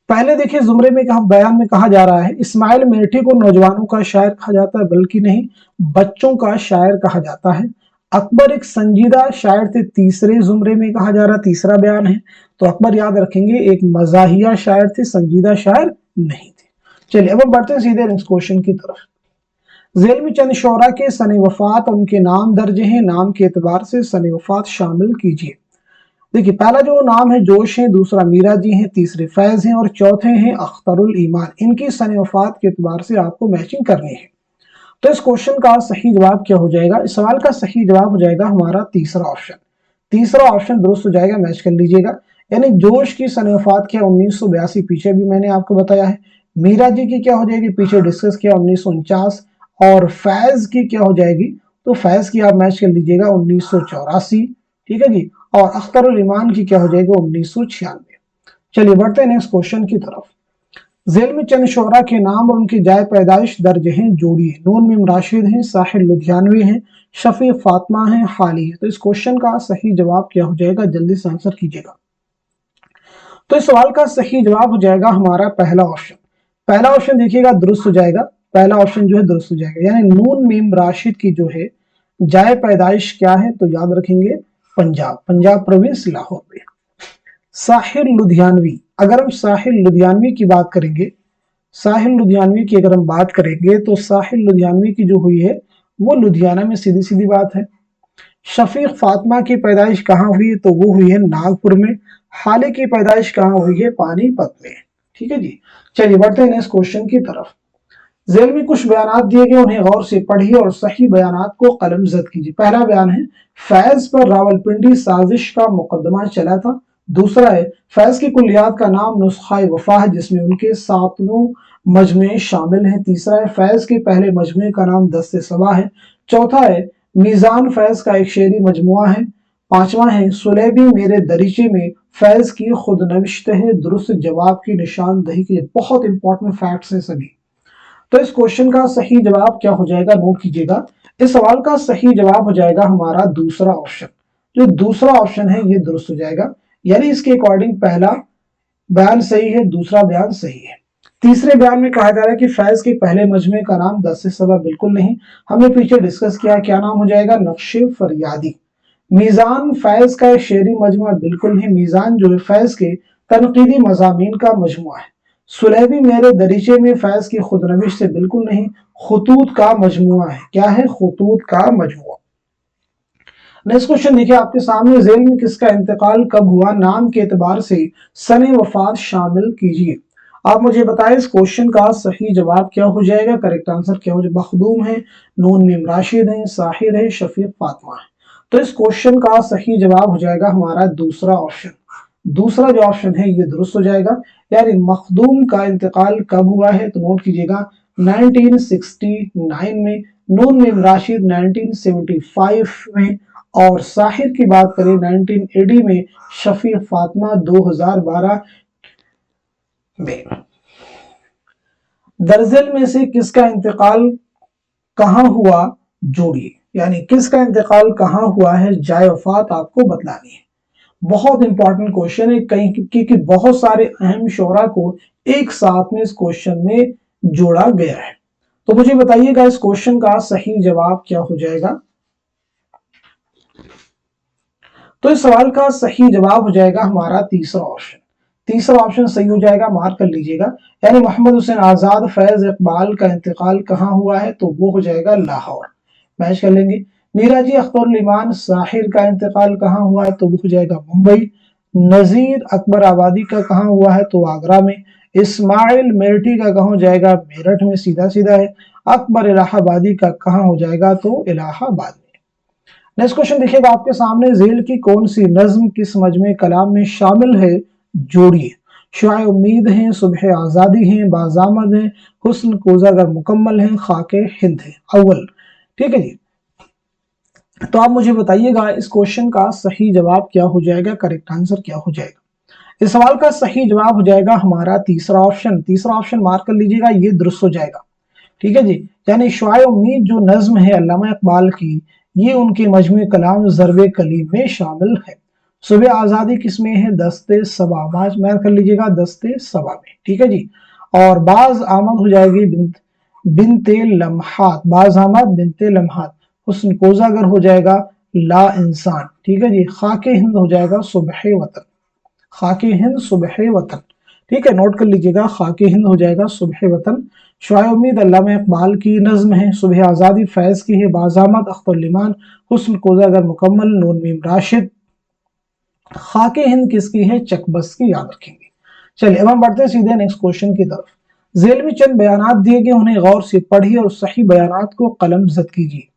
पहले देखिए जुमरे में बयान में कहा जा रहा है, इस्माइल मेरठी को नौजवानों का शायर कहा जाता है, बल्कि नहीं बच्चों का शायर कहा जाता है। अकबर एक संजीदा शायर थे, तीसरे जुमरे में कहा जा रहा, तीसरा बयान है। तो अकबर याद रखेंगे एक मजाहिया शायर थे, संजीदा शायर नहीं थे। चलिए अब हम बढ़ते हैं सीधे नेक्स्ट क्वेश्चन की तरफ। जेल में चंद शोरा के सने वफात और उनके नाम दर्ज हैं, नाम के एतबार से सने वफात शामिल कीजिए। देखिए पहला जो नाम है जोश है, दूसरा मीरा जी हैं, तीसरे फैज हैं और चौथे हैं अख्तरुल ईमान। इनकी सने वफात के एतबार से आपको मैचिंग करनी है। तो इस क्वेश्चन का सही जवाब क्या हो जाएगा। इस सवाल का सही जवाब हो जाएगा हमारा तीसरा ऑप्शन। तीसरा ऑप्शन दुरुस्त हो जाएगा, मैच कर लीजिएगा। यानी जोश की सने वफात क्या 1982, पीछे भी मैंने आपको बताया है। मीरा जी की क्या हो जाएगी, पीछे डिस्कस किया 1949। और फैज की क्या हो जाएगी, तो फैज की आप मैच कर लीजिएगा 1984, ठीक है जी। और अख्तरुल ईमान की क्या हो जाएगी 1996। चलिए बढ़ते हैं नेक्स्ट क्वेश्चन की तरफ। ذیل میں چند شعراء کے نام اور ان کی جائے پیدائش درج ہیں، جوڑیے۔ نون میم راشد ہیں، ساحر لدھیانوی ہیں، شفیق فاطمہ ہیں، حالی ہے۔ تو اس کوشچن کا صحیح جواب کیا ہو جائے گا؟ جلدی سے آنسر کیجیے گا۔ تو اس سوال کا صحیح جواب ہو جائے گا ہمارا پہلا آپشن۔ پہلا آپشن دیکھیے گا درست ہو جائے گا، پہلا آپشن جو ہے درست ہو جائے گا، یعنی نون میم راشد کی جو ہے جائے پیدائش کیا ہے؟ تو یاد رکھیں گے پنجاب پروونس لاہور میں۔ ساحر لدھیانوی، اگر ہم ساحر لدھیانوی کی بات کریں گے، ساحر لدھیانوی کی اگر ہم بات کریں گے تو ساحر لدھیانوی کی جو ہوئی ہے وہ لدھیانہ میں، سیدھی سیدھی بات ہے۔ شفیق فاطمہ کی پیدائش کہاں ہوئی؟ تو وہ ہوئی ہے ناگپور میں۔ حالے کی پیدائش کہاں ہوئی ہے؟ پانی پت میں۔ ٹھیک ہے جی، چلیے بڑھتے ہیں نیکسٹ کوشچن کی طرف۔ ذیل میں کچھ بیانات دیے گئے، انہیں غور سے پڑھیے اور صحیح بیانات کو قلم زد کیجیے۔ پہلا بیان ہے فیض پر راولپنڈی سازش کا مقدمہ چلا تھا۔ دوسرا ہے فیض کی کلیات کا نام نسخہ وفا ہے، جس میں ان کے 7 مجموعے شامل ہیں۔ تیسرا ہے فیض کے پہلے مجموعے کا نام دست صبا ہے۔ چوتھا ہے میزان فیض کا ایک شعری مجموعہ ہے۔ پانچواں ہے سلیبی میرے دریچے میں فیض کی خود نوشت ہے۔ درست جواب کی نشاندہی کی، بہت امپورٹنٹ فیکٹس ہیں سبھی۔ تو اس کوشچن کا صحیح جواب کیا ہو جائے گا؟ نوٹ کیجیے گا۔ اس سوال کا صحیح جواب ہو جائے گا ہمارا دوسرا آپشن۔ جو دوسرا آپشن ہے یہ درست ہو جائے گا، یعنی اس کے اکارڈنگ پہلا بیان صحیح ہے، دوسرا بیان صحیح ہے۔ تیسرے بیان میں کہا جا رہا ہے کہ فیض کے پہلے مجموعے کا نام دست صبا، بالکل نہیں، ہم نے پیچھے ڈسکس کیا کیا نام ہو جائے گا؟ نقش فریادی۔ میزان فیض کا ایک شعری مجموعہ، بالکل نہیں، میزان جو ہے فیض کے تنقیدی مضامین کا مجموعہ ہے۔ سلیبی میرے دریچے میں فیض کی خود نوشت سے، بالکل نہیں، خطوط کا مجموعہ ہے۔ کیا ہے؟ خطوط کا مجموعہ۔ نیکسٹ کوشچن دیکھیں آپ کے سامنے، ذیل میں کس کا انتقال کب ہوا؟ نام کے اعتبار سے سن وفات شامل کیجیے۔ آپ مجھے بتائیں اس کوشچن کا صحیح جواب کیا ہو جائے گا؟ کریکٹ آنسر کیا ہو جائے گا؟ مخدوم ہے، نون میم راشد ہیں، ساحر ہے، شفیق فاطمہ ہے۔ تو اس کوشچن کا صحیح جواب ہو جائے گا ہمارا دوسرا آپشن۔ دوسرا جو آپشن ہے یہ درست ہو جائے گا، یعنی مخدوم کا انتقال کب ہوا ہے؟ تو نوٹ کیجیے گا 1969 میں، نون میم راشد 1975 میں، اور ساحر کی بات کریں 1980 میں، شفیق فاطمہ 2012 میں۔ درزل میں سے کس کا انتقال کہاں ہوا؟ جوڑیے، یعنی کس کا انتقال کہاں ہوا ہے، جائے وفات آپ کو بتلانی ہے۔ بہت امپورٹنٹ کوشچن ہے، کیونکہ بہت سارے اہم شعراء کو ایک ساتھ میں اس کوشچن میں جوڑا گیا ہے۔ تو مجھے بتائیے گا اس کوشچن کا صحیح جواب کیا ہو جائے گا؟ تو اس سوال کا صحیح جواب ہو جائے گا ہمارا تیسرا آپشن۔ تیسرا آپشن صحیح ہو جائے گا، مارک کر لیجئے گا، یعنی محمد حسین آزاد فیض اقبال کا انتقال کہاں ہوا ہے؟ تو وہ ہو جائے گا لاہور۔ میچ کر لیں گے۔ میرا جی اختر الایمان ساحر کا انتقال کہاں ہوا ہے؟ تو وہ ہو جائے گا ممبئی۔ نذیر اکبر آبادی کا کہاں ہوا ہے؟ تو آگرہ میں۔ اسماعیل میرٹھی کا کہاں ہو جائے گا؟ میرٹھ میں، سیدھا سیدھا ہے۔ اکبر الہ آبادی کا کہاں ہو جائے گا؟ تو الہ آباد میں۔ نیکسٹ کوشچن دیکھیے گا آپ کے سامنے، ذیل کی کون سی نظم کس مجموعے کلام میں شامل ہے؟ جوڑیے۔ شعاع امید ہیں، صبح آزادی ہیں، بازآمد ہیں، حسن کوزہ گر مکمل ہیں، خاک ہند ہے۔ اول، ٹھیک ہے جی۔ تو آپ مجھے بتائیے گا اس کوشچن کا صحیح جواب کیا ہو جائے گا؟ کریکٹ آنسر کیا ہو جائے گا؟ اس سوال کا صحیح جواب ہو جائے گا ہمارا تیسرا آپشن۔ تیسرا آپشن مارک کر لیجئے گا، یہ درست ہو جائے گا۔ ٹھیک ہے جی، یعنی شعاع امید جو نظم ہے علامہ اقبال کی، یہ ان کے مجموعہ کلام ضرب کلیم میں شامل ہے۔ صبح آزادی کس میں ہے؟ دست صبا، مارک کر لیجئے گا، دست صبا میں۔ ٹھیک ہے جی، اور باز آمد ہو جائے گی بنت لمحات، باز آمد بنت لمحات۔ حسن کوزہ گر ہو جائے گا لا انسان۔ ٹھیک ہے جی، خاک ہند ہو جائے گا صبح وطن، خاک ہند صبح وطن۔ ٹھیک ہے، نوٹ کر لیجئے گا، خاک ہند ہو جائے گا صبح وطن۔ شعاع امید علامہ اقبال کی نظم ہے، صبح آزادی فیض کی ہے، بازآمد اختر الایمان، حسن کوزہ گر مکمل نون میم راشد، خاک ہند کس کی ہے؟ چک بس کی، یاد رکھیں گے۔ چلیے اب ہم بڑھتے ہیں سیدھے نیکسٹ کوشچن کی طرف۔ ذیل میں چند بیانات دیے گئے، انہیں غور سے پڑھیے اور صحیح بیانات کو قلم زد کیجیے۔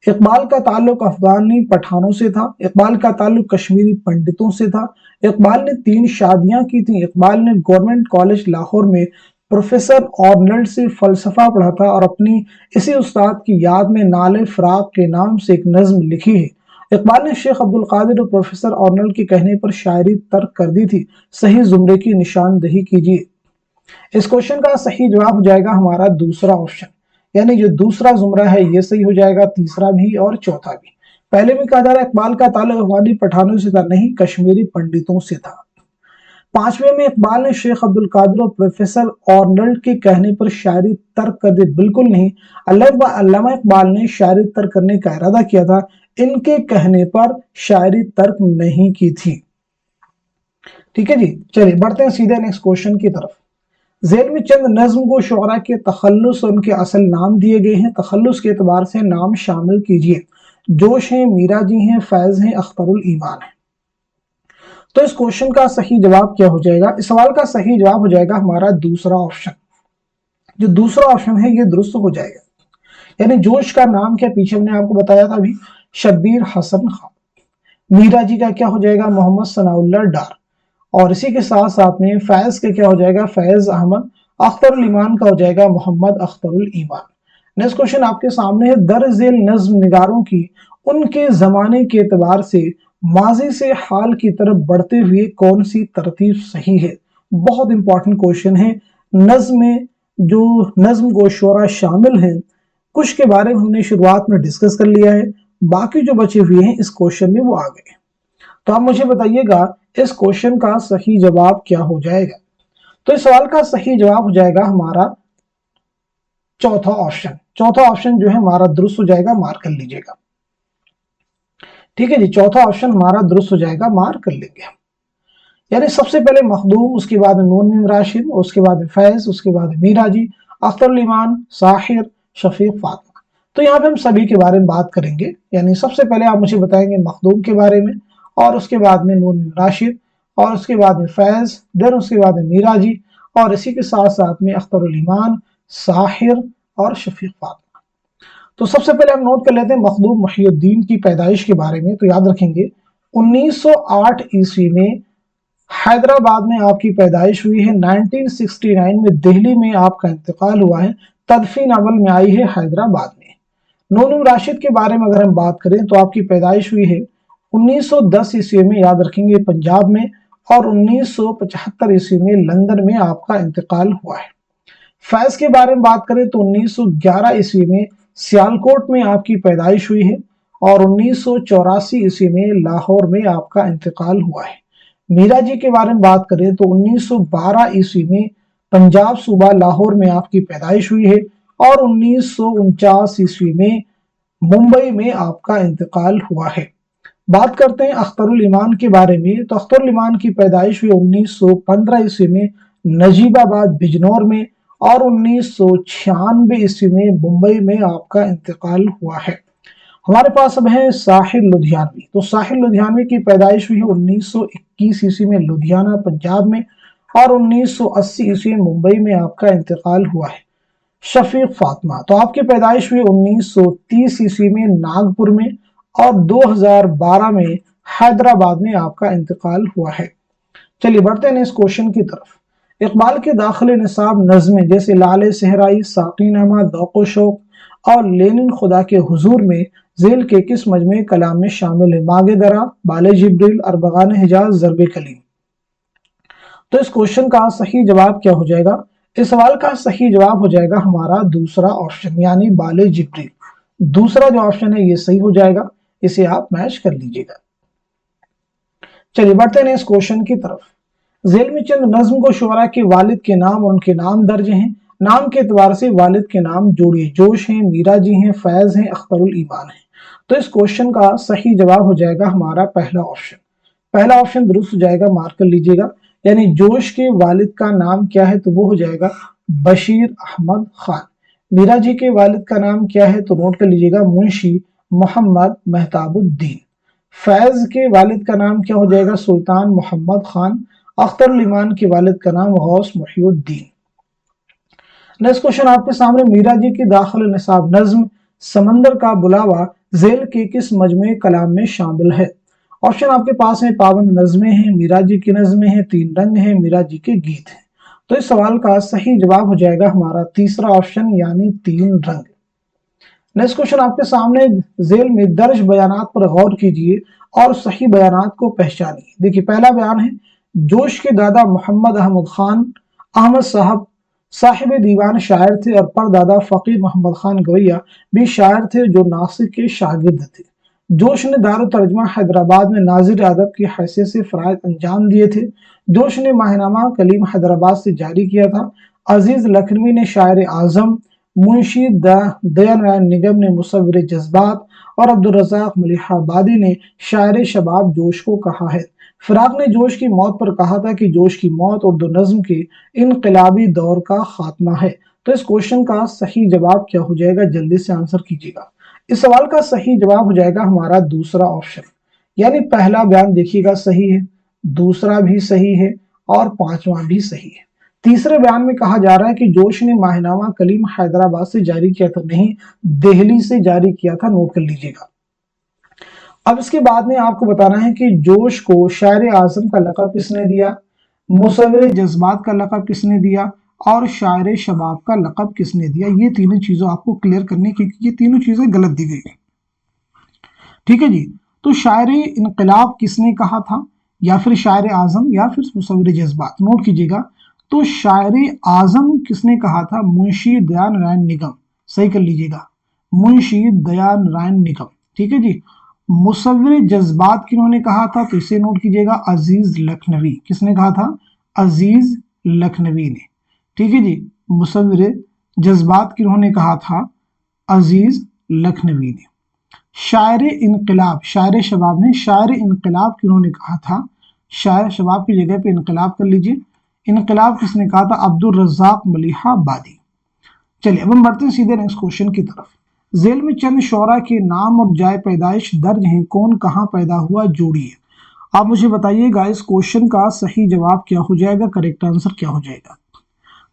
اقبال کا تعلق افغانی پٹھانوں سے تھا، اقبال کا تعلق کشمیری پنڈتوں سے تھا، اقبال نے 3 شادیاں کی تھیں، اقبال نے گورنمنٹ کالج لاہور میں پروفیسر آرنلڈ سے فلسفہ پڑھا تھا اور اپنی اسی استاد کی یاد میں نالے فراق کے نام سے ایک نظم لکھی ہے۔ اقبال نے شیخ عبدالقادر اور پروفیسر آرنلڈ کے کہنے پر شاعری ترک کر دی تھی۔ صحیح زمرے کی نشاندہی کیجیے۔ इस क्वेश्चन का सही जवाब हो जाएगा हमारा दूसरा ऑप्शन, यानी जो दूसरा जुमरा है ये सही हो जाएगा, तीसरा भी और चौथा भी। पहले में कहा जा रहा है इकबाल का ताल्लुक अफगानी पठानों से था, नहीं, कश्मीरी पंडितों से था। पांचवें में इकबाल ने शेख अब्दुल कादिर और प्रोफेसर आर्नल्ड के कहने पर शायरी तर्क कर दी, बिल्कुल नहीं। अल्लामा इकबाल ने शायरी तर्क करने का इरादा किया था, इनके कहने पर शायरी तर्क नहीं की थी। ठीक है जी, चलिए बढ़ते हैं सीधे नेक्स्ट क्वेश्चन की तरफ। ज़ेल में चंद नज्म को शुअरा के तखल्लुस और उनके असल नाम दिए गए हैं, तखल्लुस के एतबार से नाम शामिल कीजिए। जोश हैं, मीरा जी हैं, फैज हैं, अख्तरुल ईमान है। तो इस क्वेश्चन का सही जवाब क्या हो जाएगा? इस सवाल का सही जवाब हो जाएगा हमारा दूसरा ऑप्शन। जो दूसरा ऑप्शन है ये दुरुस्त हो जाएगा, यानी जोश का नाम क्या, पीछे हमने आपको बताया था अभी, शब्बीर हसन खान। मीरा जी का क्या हो जाएगा? मोहम्मद सनाउल्लाह डार। और इसी के साथ साथ में फैज का क्या हो जाएगा? फैज अहमद। अख्तरुल ईमान का हो जाएगा मोहम्मद अख्तरुल ईमान। नेक्स्ट क्वेश्चन आपके सामने है, दरअसल नज्म निगारों की उनके जमाने के एतबार से माजी से हाल की तरफ बढ़ते हुए कौन सी तरतीब सही है? बहुत इंपॉर्टेंट क्वेश्चन है। नज्म में जो नज्म गोशवारा शामिल हैं, कुछ के बारे में हमने शुरुआत में डिस्कस कर लिया है, बाकी जो बचे हुए हैं इस क्वेश्चन में वो आ गए। तो आप मुझे बताइएगा इस क्वेश्चन का सही जवाब क्या हो जाएगा? तो इस सवाल का सही जवाब हो जाएगा हमारा चौथा ऑप्शन। चौथा ऑप्शन जो है हमारा दुरुस्त हो जाएगा, मार्क कर लीजिएगा। ठीक है जी, चौथा ऑप्शन हमारा दुरुस्त हो जाएगा, मार्क कर लेंगे। यानी सबसे पहले मखदूम, उसके बाद नून मीम राशिद, उसके बाद फैज, उसके बाद मीरा जी, अख्तरुल ईमान, साहिर, शफीक, फातिमा। तो यहाँ पे हम सभी के बारे में बात करेंगे। यानी सबसे पहले आप मुझे बताएंगे मखदूम के बारे में, और उसके बाद में नून मीम राशिद, और उसके बाद में फैज, देन उसके बाद में मीरा जी, और इसी के साथ साथ में अख्तरुल ईमान, साहिर और शफीक, फातिमा। तो सबसे पहले हम नोट कर लेते हैं मखदूम मुहियुद्दीन की पैदाइश के बारे में। तो याद रखेंगे 1908 ईस्वी में हैदराबाद में आपकी पैदाइश हुई है। 1969 में दिल्ली में आपका इंतकाल हुआ है, तदफीन अमल में आई है हैदराबाद में। नून राशिद के बारे में अगर हम बात करें तो आपकी पैदाइश हुई है 1910 ईस्वी में, याद रखेंगे पंजाब में, और 1975 ईस्वी में लंदन में आपका इंतकाल हुआ है। फैज के बारे में बात करें तो 1911 ईस्वी में सियालकोट में आपकी पैदाइश हुई है, और 1984 ईस्वी में लाहौर में आपका इंतकाल हुआ है। मीरा जी के बारे में बात करें तो 1912 ईस्वी में पंजाब सूबा लाहौर में आपकी पैदाइश हुई है, और 1949 ईस्वी में मुंबई में आपका इंतकाल हुआ है। बात करते हैं अख्तरुल ईमान के बारे में। तो अख्तरुल ईमान की पैदाइश हुई 1915 ईस्वी में नजीबाबाद बिजनौर में, और 1996 ईस्वी में मुंबई में आपका इंतकाल हुआ है। हमारे पास अब है साहिर लुधियानवी। तो साहिर लुधियानवी की पैदाइश हुई है 1921 ईस्वी में लुधियाना पंजाब में, और 1980 ईस्वी में मुंबई में आपका इंतकाल हुआ है। शफीक फातिमा, तो आपकी पैदाइश हुई 1930 ईस्वी में नागपुर में, और 2012 में हैदराबाद में आपका इंतकाल हुआ है। चलिए बढ़ते हैं इस क्वेश्चन की तरफ। इकबाल के दाखिल निसाब नज़में जैसे लाले सहराई, साकीनामा, दौको शौक और लेनिन खुदा के हुजूर में ज़ेल के किस मजमे कलाम में शामिल है? मागे दरा, बाले जिब्रिल, अरबगान हिजाज, ज़रबे कलीम। तो इस क्वेश्चन का सही जवाब क्या हो जाएगा? इस सवाल का सही जवाब हो जाएगा हमारा दूसरा ऑप्शन, यानी बाले जिब्रिल। दूसरा जो ऑप्शन है ये सही हो जाएगा, इसे आप मैच कर लीजिएगा। चलिए बढ़ते हैं इस क्वेश्चन की तरफ। ज़ेल में चंद नज्म को शुअरा के वालिद के नाम और उनके नाम दर्ज हैं। नाम के एतबार से वालिद के नाम जोड़िए। जोश हैं, मीरा जी हैं, फैज हैं, अख्तरुल ईमान है। तो इस क्वेश्चन का सही जवाब हो जाएगा हमारा पहला ऑप्शन। पहला ऑप्शन दुरुस्त हो जाएगा, मार्क कर लीजिएगा। यानी जोश के वालिद का नाम क्या है? तो वो हो जाएगा बशीर अहमद खान। मीरा जी के वालिद का नाम क्या है? तो नोट कर लीजिएगा, मुंशी मोहम्मद मेहताबुद्दीन। फैज के वालिद का नाम क्या हो जाएगा? सुल्तान मोहम्मद खान। अख्तरुल ईमान के वालिद का नाम गौस मुहियुद्दीन। नेक्स्ट क्वेश्चन आपके सामने, मीरा जी की दाखिल निसाब नज्म समंदर का बुलावा ज़ेल के किस मजमे कलाम में शामिल है? ऑप्शन आपके पास है, पाबंद नज़में हैं, मीरा जी की नज़में हैं, तीन रंग हैं, मीरा जी के गीत हैं। तो इस सवाल का सही जवाब हो जाएगा हमारा तीसरा ऑप्शन, यानी तीन रंग। नेक्स्ट क्वेश्चन आपके सामने, ज़ेल में दर्ज बयानात पर गौर कीजिए और सही बयानात को पहचानिए। देखिए पहला बयान है, जोश के दादा मोहम्मद अहमद खान अहमद साहब साहिब दीवान शायर थे और परदादा फकीर मोहम्मद खान गवैया भी शायर थे जो नासिक के शागिर्द थे। जोश ने दारुल तर्जमा हैदराबाद में नाजिर अदब की हैसियत से फराइज अंजाम दिए थे। जोश ने माहिनामा कलीम हैदराबाद से जारी किया था। अजीज लखनवी ने शायर आजम, मुंशी दयानंद निगम ने मुसव्विर जज्बात और अब्दुल रज़ाक मलिहाबादी ने शायर शबाब जोश को कहा है। फिराक ने जोश की मौत पर कहा था कि जोश की मौत उर्दू नज्म के इनकलाबी दौर का खात्मा है। तो इस क्वेश्चन का सही जवाब क्या हो जाएगा, जल्दी से आंसर कीजिएगा। इस सवाल का सही जवाब हो जाएगा हमारा दूसरा ऑप्शन, यानी पहला बयान देखिएगा सही है, दूसरा भी सही है और पांचवा भी सही है। तीसरे बयान में कहा जा रहा है कि जोश ने माहिनामा कलीम हैदराबाद से जारी किया था, नहीं, दिल्ली से जारी किया था, नोट कर लीजिएगा। अब इसके बाद में आपको बताना है कि जोश को शायर आजम का लक़ब किसने दिया, मुसव्विर जज्बात का लक़ब किसने दिया और शायर शबाब का लक़ब किसने दिया। ये तीनों चीजों आपको क्लियर करनी, क्योंकि ये तीनों चीजें गलत दी गई है। ठीक है जी। तो शायर इनकलाब किसने कहा था, या फिर शायर आजम या फिर मुसव्विर जज्बात, नोट कीजिएगा। तो शायर आजम किसने कहा था, मुंशी दयानंद निगम, सही कर लीजिएगा, मुंशी दयानंद निगम। ठीक है जी। मुसव्विर जज्बात किन्होंने कहा था, तो इसे नोट कीजिएगा, अजीज लखनवी। किसने कहा था, अजीज लखनवी ने। ठीक है जी। मुसव्विर जज्बात किन्होंने कहा था, अजीज लखनवी ने। शायर इनकलाब, शायर शबाब ने, शायर इनकलाब किन्होंने कहा था, शायर शबाब की जगह पे इनकलाब कर लीजिए। इनकलाब किसने कहा था, अब्दुल रज़ाक मलिहाबादी। चलिए अब हम बढ़ते हैं सीधे नेक्स्ट क्वेश्चन की तरफ। जेल में चंद शोरा के नाम और जाय पैदाइश दर्ज हैं, कौन कहां पैदा हुआ, जोड़िए। आप मुझे बताइएगा इस क्वेश्चन का सही जवाब क्या हो जाएगा, करेक्ट आंसर क्या हो जाएगा।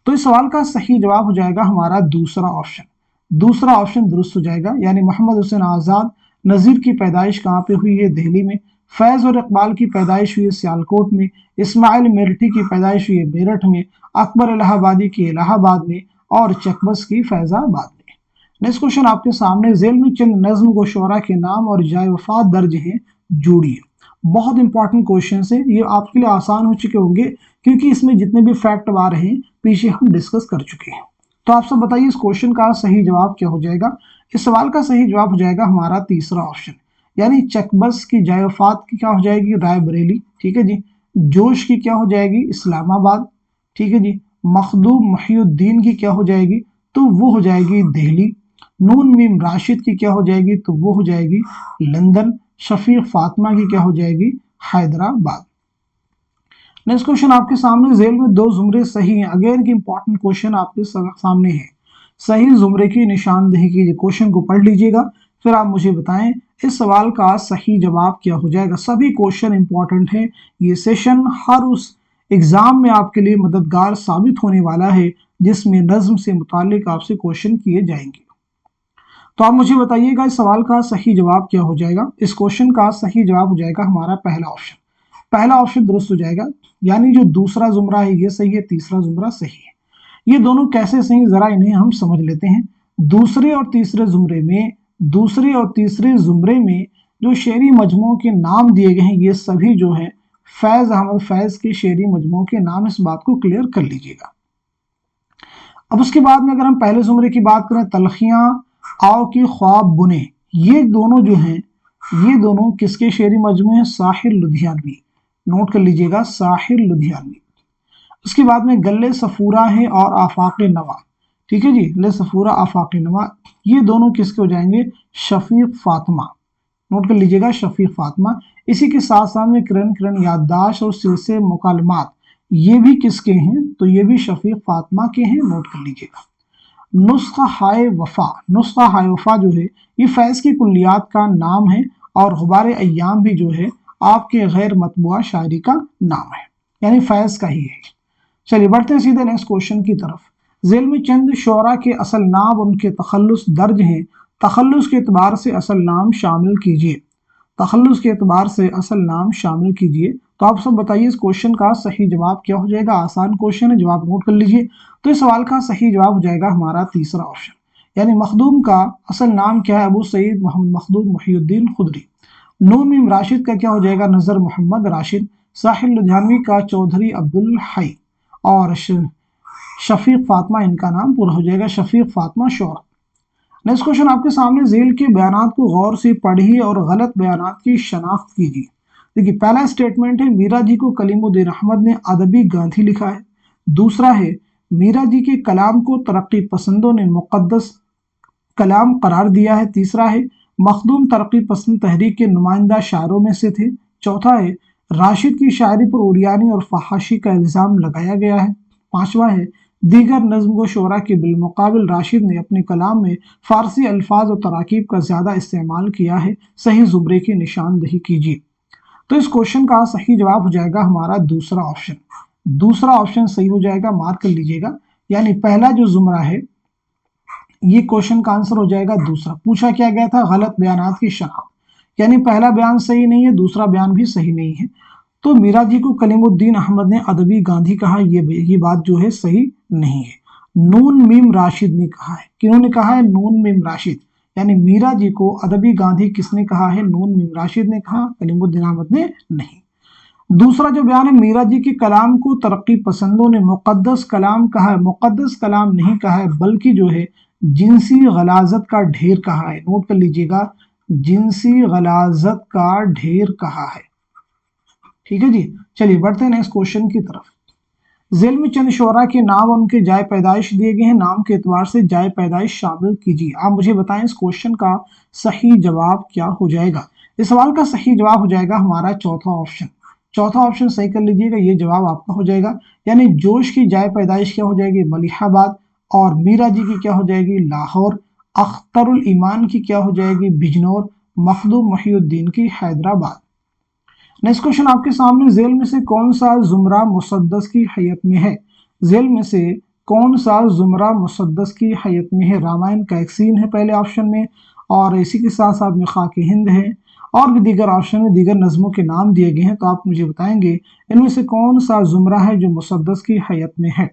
तो इस सवाल का सही जवाब हो जाएगा हमारा दूसरा ऑप्शन, दूसरा ऑप्शन दुरुस्त हो जाएगा। यानी मोहम्मद हुसैन आजाद नजीर की पैदाइश कहाँ पे हुई है, दिल्ली में। फैज और इकबाल की पैदाइश हुई है सियालकोट में। इस्माइल मेरठी की पैदाइश हुई है मेरठ में। अकबर इलाहाबादी की इलाहाबाद में और चकबस की फैजाबाद में। नेक्स्ट क्वेश्चन आपके सामने, जेल में चंद नज्म को शोरा के नाम और जाय वफात दर्ज हैं, जोड़िए। बहुत इंपॉर्टेंट क्वेश्चन है ये, आपके लिए आसान हो चुके होंगे क्योंकि इसमें जितने भी फैक्ट आ रहे हैं पीछे हम डिस्कस कर चुके हैं। तो आप सब बताइए इस क्वेश्चन का सही जवाब क्या हो जाएगा। इस सवाल का सही जवाब हो जाएगा हमारा तीसरा ऑप्शन, यानी चकबस की जाय वफात की क्या हो जाएगी, रायबरेली। ठीक है जी। जोश की क्या हो जाएगी, इस्लामाबाद। ठीक है जी। मखदूम मुहिउद्दीन की क्या हो जाएगी, तो वो हो जाएगी दिल्ली। नून मीम राशिद की क्या हो जाएगी, तो वो हो जाएगी लंदन। शफीक फातिमा की क्या हो जाएगी, हैदराबाद। नेक्स्ट क्वेश्चन आपके सामने, जेल में दो जुमरे सही हैं। अगेन की इंपॉर्टेंट क्वेश्चन आपके सामने है, सही जुमरे की निशानदेही कीजिए। क्वेश्चन को पढ़ लीजिएगा, फिर आप मुझे बताएं इस सवाल का सही जवाब क्या हो जाएगा। सभी क्वेश्चन इंपॉर्टेंट है, ये सेशन हर उस एग्जाम में आपके लिए मददगार साबित होने वाला है जिसमें नज्म से मुतालिक आपसे क्वेश्चन किए जाएंगे। तो आप मुझे बताइएगा इस सवाल का सही जवाब क्या हो जाएगा। इस क्वेश्चन का सही जवाब हो जाएगा हमारा पहला ऑप्शन, पहला ऑप्शन दुरुस्त हो जाएगा। यानी जो दूसरा जुमरा है ये सही है, तीसरा जुमरा सही है। ये दोनों कैसे सही, जरा इन्हें हम समझ लेते हैं। दूसरे और तीसरे जुमरे में, दूसरे और तीसरे जुमरे में जो शेरी मजमू के नाम दिए गए हैं ये सभी जो है फैज अहमद फैज के शेरी मजमू के नाम, इस बात को क्लियर कर लीजिएगा। अब उसके बाद में अगर हम पहले जुमरे की बात करें, तलखियां आओ की ख्वाब बुने, ये दोनों जो हैं ये दोनों किसके शेरी मजमू हैं, साहिर लुधियानवी। नोट कर लीजिएगा, साहिर लुधियानवी। उसके बाद में गल्ले सफूरा है और आफाक नवा। ठीक है जी, गल्ले सफूरा आफाक नवा, ये दोनों किसके हो जाएंगे, शफीक फातिमा। नोट कर लीजिएगा, शफीक फातिमा। इसी के साथ साथ में किरण किरण याददाश्त और सिलसिले मुकालमात, ये भी किसके हैं, तो ये भी शफीक फातिमा के हैं। नोट कर लीजिएगा। नुस्खा हाय वफा, नुस्खा हाय वफा जो है ये फैज की कुल्लियात का नाम है और गुबार अय्याम भी जो है आपके गैर मतबुआ शायरी का नाम है, यानी फैज का ही है। चलिए बढ़ते हैं सीधे नेक्स्ट क्वेश्चन की तरफ। जेल में चंद शोरा के असल नाम और उनके तखल्लुस दर्ज हैं, तखल्लुस के एतबार से असल नाम शामिल कीजिए। तखल्लुस के एतबार से असल नाम शामिल कीजिए। तो आप सब बताइए इस क्वेश्चन का सही जवाब क्या हो जाएगा। आसान क्वेश्चन है, जवाब नोट कर लीजिए। तो इस सवाल का सही जवाब हो जाएगा हमारा तीसरा ऑप्शन, यानी मखदूम का असल नाम क्या है, अबू सईद मोहम्मद मखदूम मुहिउद्दीन खुदरी। नून मीम राशिद का क्या हो जाएगा, नजर मोहम्मद राशिद। साहिल लुधियानवी का चौधरी अब्दुल हई। और शफीक फातिमा इनका नाम पूरा हो जाएगा, शफीक फातिमा शोरा। नेक्स्ट क्वेश्चन आपके सामने, झेल के बयानात को गौर से पढ़िए और गलत बयानात की शनाख्त कीजिए। देखिए, पहला स्टेटमेंट है मीरा जी को कलीमुद्दीन अहमद ने अदबी गांधी लिखा है। दूसरा है मीरा जी के कलाम को तरक्की पसंदों ने मुकद्दस कलाम करार दिया है। तीसरा है मखदूम तरक्की पसंद तहरीक के नुमाइंदा शायरों में से थे। चौथा है राशिद की शायरी पर उरियानी और फहाशी का इल्ज़ाम लगाया गया है। पांचवा है दीगर नज़्म व शोरा के बिलमुकाबिल राशिद ने अपने कलाम में फारसी अल्फाज और तराकीब का ज़्यादा इस्तेमाल किया है। सही जुमरे की निशानदही कीजिए। तो इस क्वेश्चन का सही जवाब हो जाएगा हमारा दूसरा ऑप्शन। दूसरा ऑप्शन सही हो जाएगा, मार्क कर लीजिएगा। यानी पहला जो जुमरा है ये क्वेश्चन का आंसर हो जाएगा दूसरा। पूछा क्या गया था, गलत बयानात की शनाख्त, यानी पहला बयान सही नहीं है, दूसरा बयान भी सही नहीं है। तो मीरा जी को कलीमुद्दीन अहमद ने अदबी गांधी कहा, ये बात जो है सही नहीं है। नून मीम राशिद ने कहा है, किन्होंने कहा है, नून मीम राशिद, यानी मीरा जी को अदबी गांधी किसने कहा है, नून मीम राशिद ने कहा, कलीमुद्दीन अहमद ने नहीं। दूसरा जो बयान है, मीरा जी के कलाम को तरक्की पसंदों ने मुकद्दस कलाम कहा है, मुकद्दस कलाम नहीं कहा है, बल्कि जो है जिनसी गलाजत का ढेर कहा है। नोट कर लीजिएगा, जिनसी गलाजत का ढेर कहा है। ठीक है जी, चलिए बढ़ते हैं नेक्स्ट क्वेश्चन की तरफ। झेल में चंद शोरा के नाम और उनके जाए पैदाइश दिए गए हैं, नाम के एतबार से जाए पैदाइश शामिल कीजिए। आप मुझे बताएं इस क्वेश्चन का सही जवाब क्या हो जाएगा। इस सवाल का सही जवाब हो जाएगा हमारा चौथा ऑप्शन। चौथा ऑप्शन सही कर लीजिएगा, ये जवाब आपका हो जाएगा। यानी जोश की जाए पैदाइश क्या हो जाएगी, मलिहाबाद, और मीरा जी की क्या हो जाएगी, लाहौर, अख्तरुल ईमान की क्या हो जाएगी, बिजनौर, मखदूम मुहिउद्दीन की हैदराबाद। नेक्स्ट क्वेश्चन आपके सामने, झेल में से कौन सा जुमरा मुसद्दस की हैयत में है। झेल में से कौन सा जुमरा मुसद्दस की हैयत में है। रामायण का एक सीन है पहले ऑप्शन में, और इसी के साथ साथ में खाके हिंद है, और भी दीगर ऑप्शन में दीगर नज़मों के नाम दिए गए हैं। तो आप मुझे बताएंगे इनमें से कौन सा जुमरा है जो मुसद्दस की हैयत में है।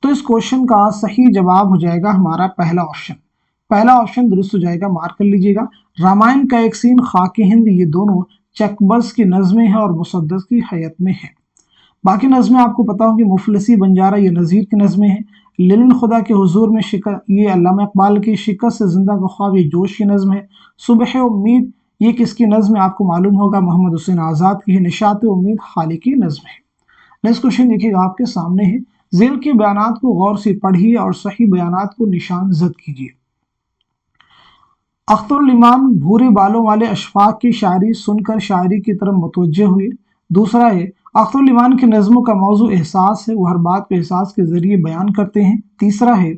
तो इस क्वेश्चन का सही जवाब हो जाएगा हमारा पहला ऑप्शन। पहला ऑप्शन दुरुस्त हो जाएगा, मार्क कर लीजिएगा। रामायण का एक सीन, खाके हिंद, ये दोनों चकबस की नज़में हैं और मुसद्दस की हैयत में है। बाकी नज़में आपको पता होगी, मुफलिसी बंजारा ये नज़ीर की नज़में हैं, लिलन खुदा के हुजूर में ये अल्लामा इकबाल की शिकस्त से जिंदा का ख्वाब ये जोश की नज़म है। सुबह उम्मीद ये किसकी नज़म है, आपको मालूम होगा, मोहम्मद हुसैन आज़ाद की है। निशात उम्मीद खाली की नज़म है। नेक्स्ट क्वेश्चन देखिएगा आपके सामने है, झेल के बयानात को गौर से पढ़िए और सही बयानात को निशान जद कीजिए। अख्तरुल ईमान भूरे बालों वाले अशफाक की शायरी सुनकर शायरी की तरफ मुतवज्जे हुए। दूसरा है अख्तरुल ईमान की नज़मों का मौजू एहसास है, वो हर बात को एहसास के जरिए बयान करते हैं। तीसरा है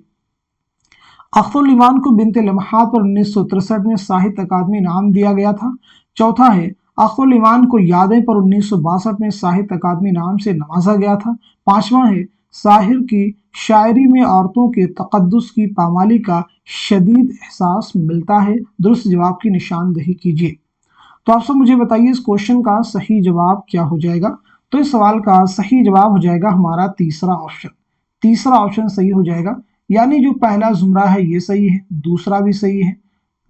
अख्तरुल ईमान को बिनते लम्हात पर 1963 में साहित्य अकादमी इनाम दिया गया था। चौथा है अख्तरुल ईमान को यादें पर 1962 में साहित्य अकादमी इनाम से नवाजा गया था। पांचवा है साहिर की शायरी में औरतों के तकद्दुस की पामाली का शदीद एहसास मिलता है। दुरुस्त जवाब की निशानदही कीजिए। तो आप सब मुझे बताइए इस क्वेश्चन का सही जवाब क्या हो जाएगा। तो इस सवाल का सही जवाब हो जाएगा हमारा तीसरा ऑप्शन। तीसरा ऑप्शन सही हो जाएगा, यानी जो पहला जुमरा है ये सही है, दूसरा भी सही है,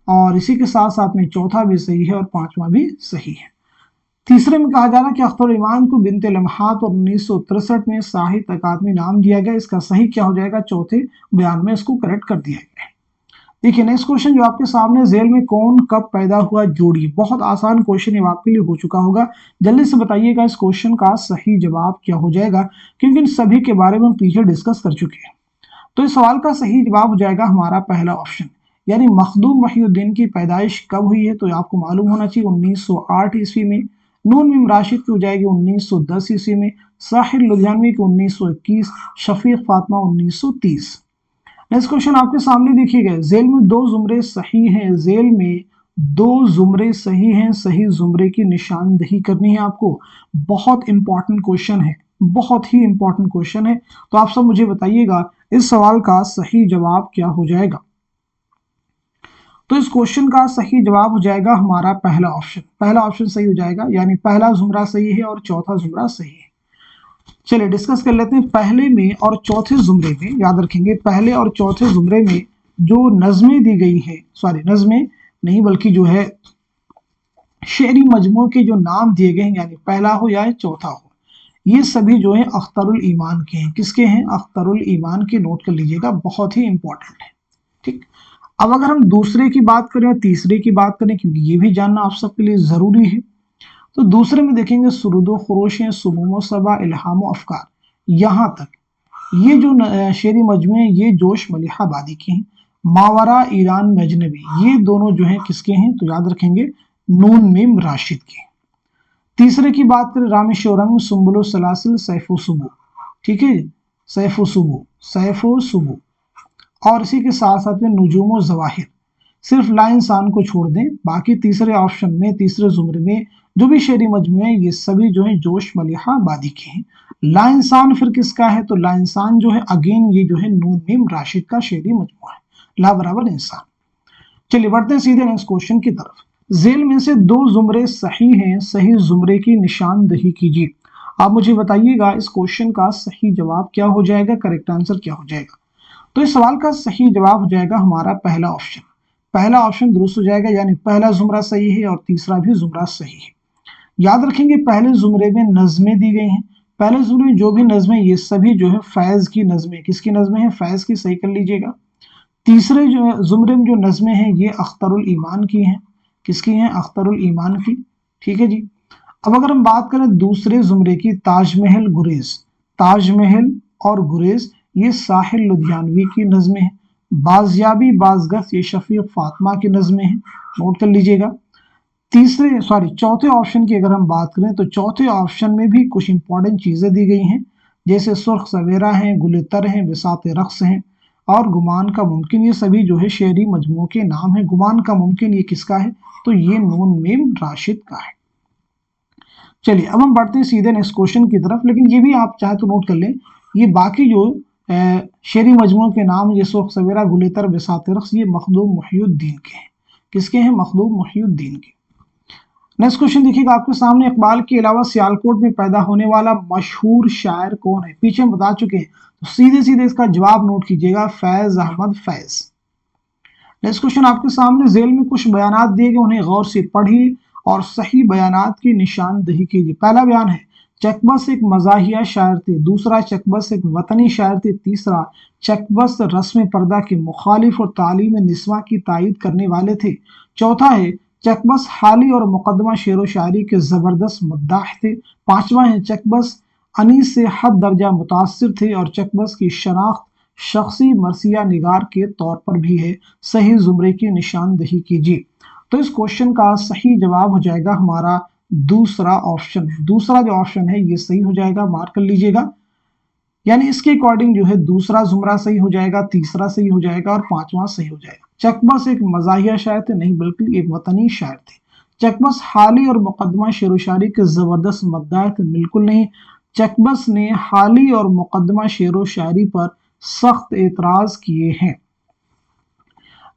और इसी के साथ साथ में चौथा भी सही है और पांचवा भी सही है। तीसरे में कहा जा रहा है कि अख्तरुल ईमान को बिनते लम्हात और 1963 में साहित्य अकादमी इनाम दिया गया। इसका सही क्या हो जाएगा, चौथे बयान में इसको करेक्ट कर दिया गया है। देखिए नेक्स्ट क्वेश्चन जो आपके सामने, झेल में कौन कब पैदा हुआ जोड़ी। बहुत आसान क्वेश्चन ये आपके लिए हो चुका होगा, जल्दी से बताइएगा इस क्वेश्चन का सही जवाब क्या हो जाएगा, क्योंकि इन सभी के बारे में हम पीछे डिस्कस कर चुके हैं। तो इस सवाल का सही जवाब हो जाएगा हमारा पहला ऑप्शन, यानी मखदूम मुहिउद्दीन की पैदाइश कब हुई है। तो आपको मालूम होना चाहिए 1908 ईस्वी में। नून मीम राशिद की हो जाएगी 1910 ईस्वी में। साहिर लुधियानवी की 1921, शफीक फातिमा 1930। नेक्स्ट क्वेश्चन आपके सामने देखिएगा, झेल में दो जुमरे सही हैं। झेल में दो जुमरे सही हैं, सही जुमरे की निशानदही करनी है आपको। बहुत इंपॉर्टेंट क्वेश्चन है, बहुत ही इंपॉर्टेंट क्वेश्चन है। तो आप सब मुझे बताइएगा इस सवाल का सही जवाब क्या हो जाएगा। तो इस क्वेश्चन का सही जवाब हो जाएगा हमारा पहला ऑप्शन। पहला ऑप्शन सही हो जाएगा, यानी पहला जुमरा सही है और चौथा जुमरा सही है। चलिए डिस्कस कर लेते हैं पहले में और चौथे जुमरे में। याद रखेंगे पहले और चौथे जुमरे में जो नज़में दी गई है, सॉरी नज़में नहीं बल्कि जो है शेरी मजमू के जो नाम दिए गए हैं, यानी पहला हो या चौथा हो, ये सभी जो है अख्तरुल ईमान के हैं। किसके हैं? अख्तरुल ईमान के। नोट कर लीजिएगा, बहुत ही इंपॉर्टेंट है। ठीक, अब अगर हम दूसरे की बात करें और तीसरे की बात करें, क्योंकि ये भी जानना आप सबके लिए जरूरी है, तो दूसरे में देखेंगे सुरुदो खुरोश है, सुमूमो सबा, इल्हामो अफकार, यहाँ तक ये जो शेरी मजमू है ये जोश मलिहा आबादी के हैं। मावरा ईरान में अजनबी, ये दोनों जो है किसके हैं? तो याद रखेंगे नून मीम राशिद के। तीसरे की बात करें रामेश औरंग, सुम्बुलो सलासिल, सैफो सुबू, ठीक है, सैफो सुबू, सैफो सुबू। और इसी के साथ साथ में नुजूमो जवाहिर, सिर्फ ला इंसान को छोड़ दें, बाकी तीसरे ऑप्शन में, तीसरे जुमरे में जो भी शेरी मजमू है ये सभी जो है जोश मलिहा आबादी के हैं। ला इंसान फिर किसका है? तो ला इंसान जो है अगेन ये जो है नून मीम राशिद का शेरी मजमू है, ला बराबर इंसान। चलिए बढ़ते हैं सीधे नेक्स्ट क्वेश्चन की तरफ। जेल में से दो जुमरे सही हैं, सही जुमरे की निशानदही कीजिए। आप मुझे बताइएगा इस क्वेश्चन का सही जवाब क्या हो जाएगा, करेक्ट आंसर क्या हो जाएगा। तो इस सवाल का सही जवाब हो जाएगा हमारा पहला ऑप्शन। पहला ऑप्शन दुरुस्त हो जाएगा, यानी पहला जुमरा सही है और तीसरा भी जुमरा सही है। याद रखेंगे पहले जुमरे में नज़में दी गई हैं, पहले जुमरे में जो भी नज़में ये सभी जो है फैज की नज़में, किसकी नज़में हैं? फैज की, सही कर लीजिएगा। तीसरे जो जुमरे में जो नज़में हैं ये अख्तरुल ईमान की हैं, किसकी हैं? अख्तरुल ईमान की, ठीक है जी। अब अगर हम बात करें दूसरे जुमरे की, ताजमहल गुरेज, ताजमहल और गुरेज ये साहिल लुधियानवी की नज़में हैं। बाजियाबी बाजगस ये शफीक फातिमा की नज़में हैं, नोट कर लीजिएगा। चौथे ऑप्शन की अगर हम बात करें तो चौथे ऑप्शन में भी कुछ इंपॉर्टेंट चीजें दी गई हैं, जैसे सुर्ख सवेरा हैं, गुलेतर हैं, बिसात रक्स हैं और गुमान का मुमकिन, ये सभी जो है शेरी मजमू के नाम है। गुमान का मुमकिन ये किसका है? तो ये नून मीम राशिद का है। चलिए अब हम बढ़ते हैं सीधे नेक्स्ट क्वेश्चन की तरफ, लेकिन ये भी आप चाहे तो नोट कर लें, ये बाकी जो शेरी मजमू के नाम जैसे सुर्ख सवेरा, गुलेतर, बिसात रक्स ये मखदूम मुहियुद्दीन के हैं। किसके हैं? मखदूम मुहियुद्दीन के। नेक्स्ट क्वेश्चन देखिएगा आपके सामने, इकबाल के अलावा सियालकोट में पैदा होने वाला मशहूर शायर कौन है? पीछे हम बता चुके हैं, तो सीधे सीधे इसका जवाब नोट कीजिएगा, फैज अहमद फैज। नेक्स्ट क्वेश्चन आपके सामने, जेल में कुछ बयानात दिए गए, उन्हें गौर से पढ़िए और सही बयानात की निशानदही कीजिए। पहला बयान है चकबस एक मजाहिया शायर थे, दूसरा चकबस एक वतनी शायर थे, तीसरा चकबस रस्म पर्दा के मुखालिफ और तालीम निस्वा की तायद करने वाले थे, चौथा है चकबस हाली और मुकदमा शेर व शायरी के जबरदस्त मद्दाह थे, पांचवा है चकबस अनीस से हद दर्जा मुतासिर थे और चकबस की शनाख्त शख्सी मरसिया निगार के तौर पर भी है। सही जुमरे की निशानदही कीजिए। तो इस क्वेश्चन का सही जवाब हो जाएगा हमारा दूसरा ऑप्शन। दूसरा जो ऑप्शन है ये सही हो जाएगा, मार्क कर लीजिएगा। यानी इसके अकॉर्डिंग जो है दूसरा जुमरा सही हो जाएगा, तीसरा सही हो जाएगा और पांचवा सही हो जाएगा। चकबस एक मजाहिया शायर थे, नहीं बल्कि एक वतनी शायर थे। चकबस हाली और मुकदमा शेर व शायरी के जबरदस्त मद्दाह थे, बिल्कुल नहीं। चकबस ने हाली और मुकदमा शेर व शायरी पर सख्त एतराज किए हैं।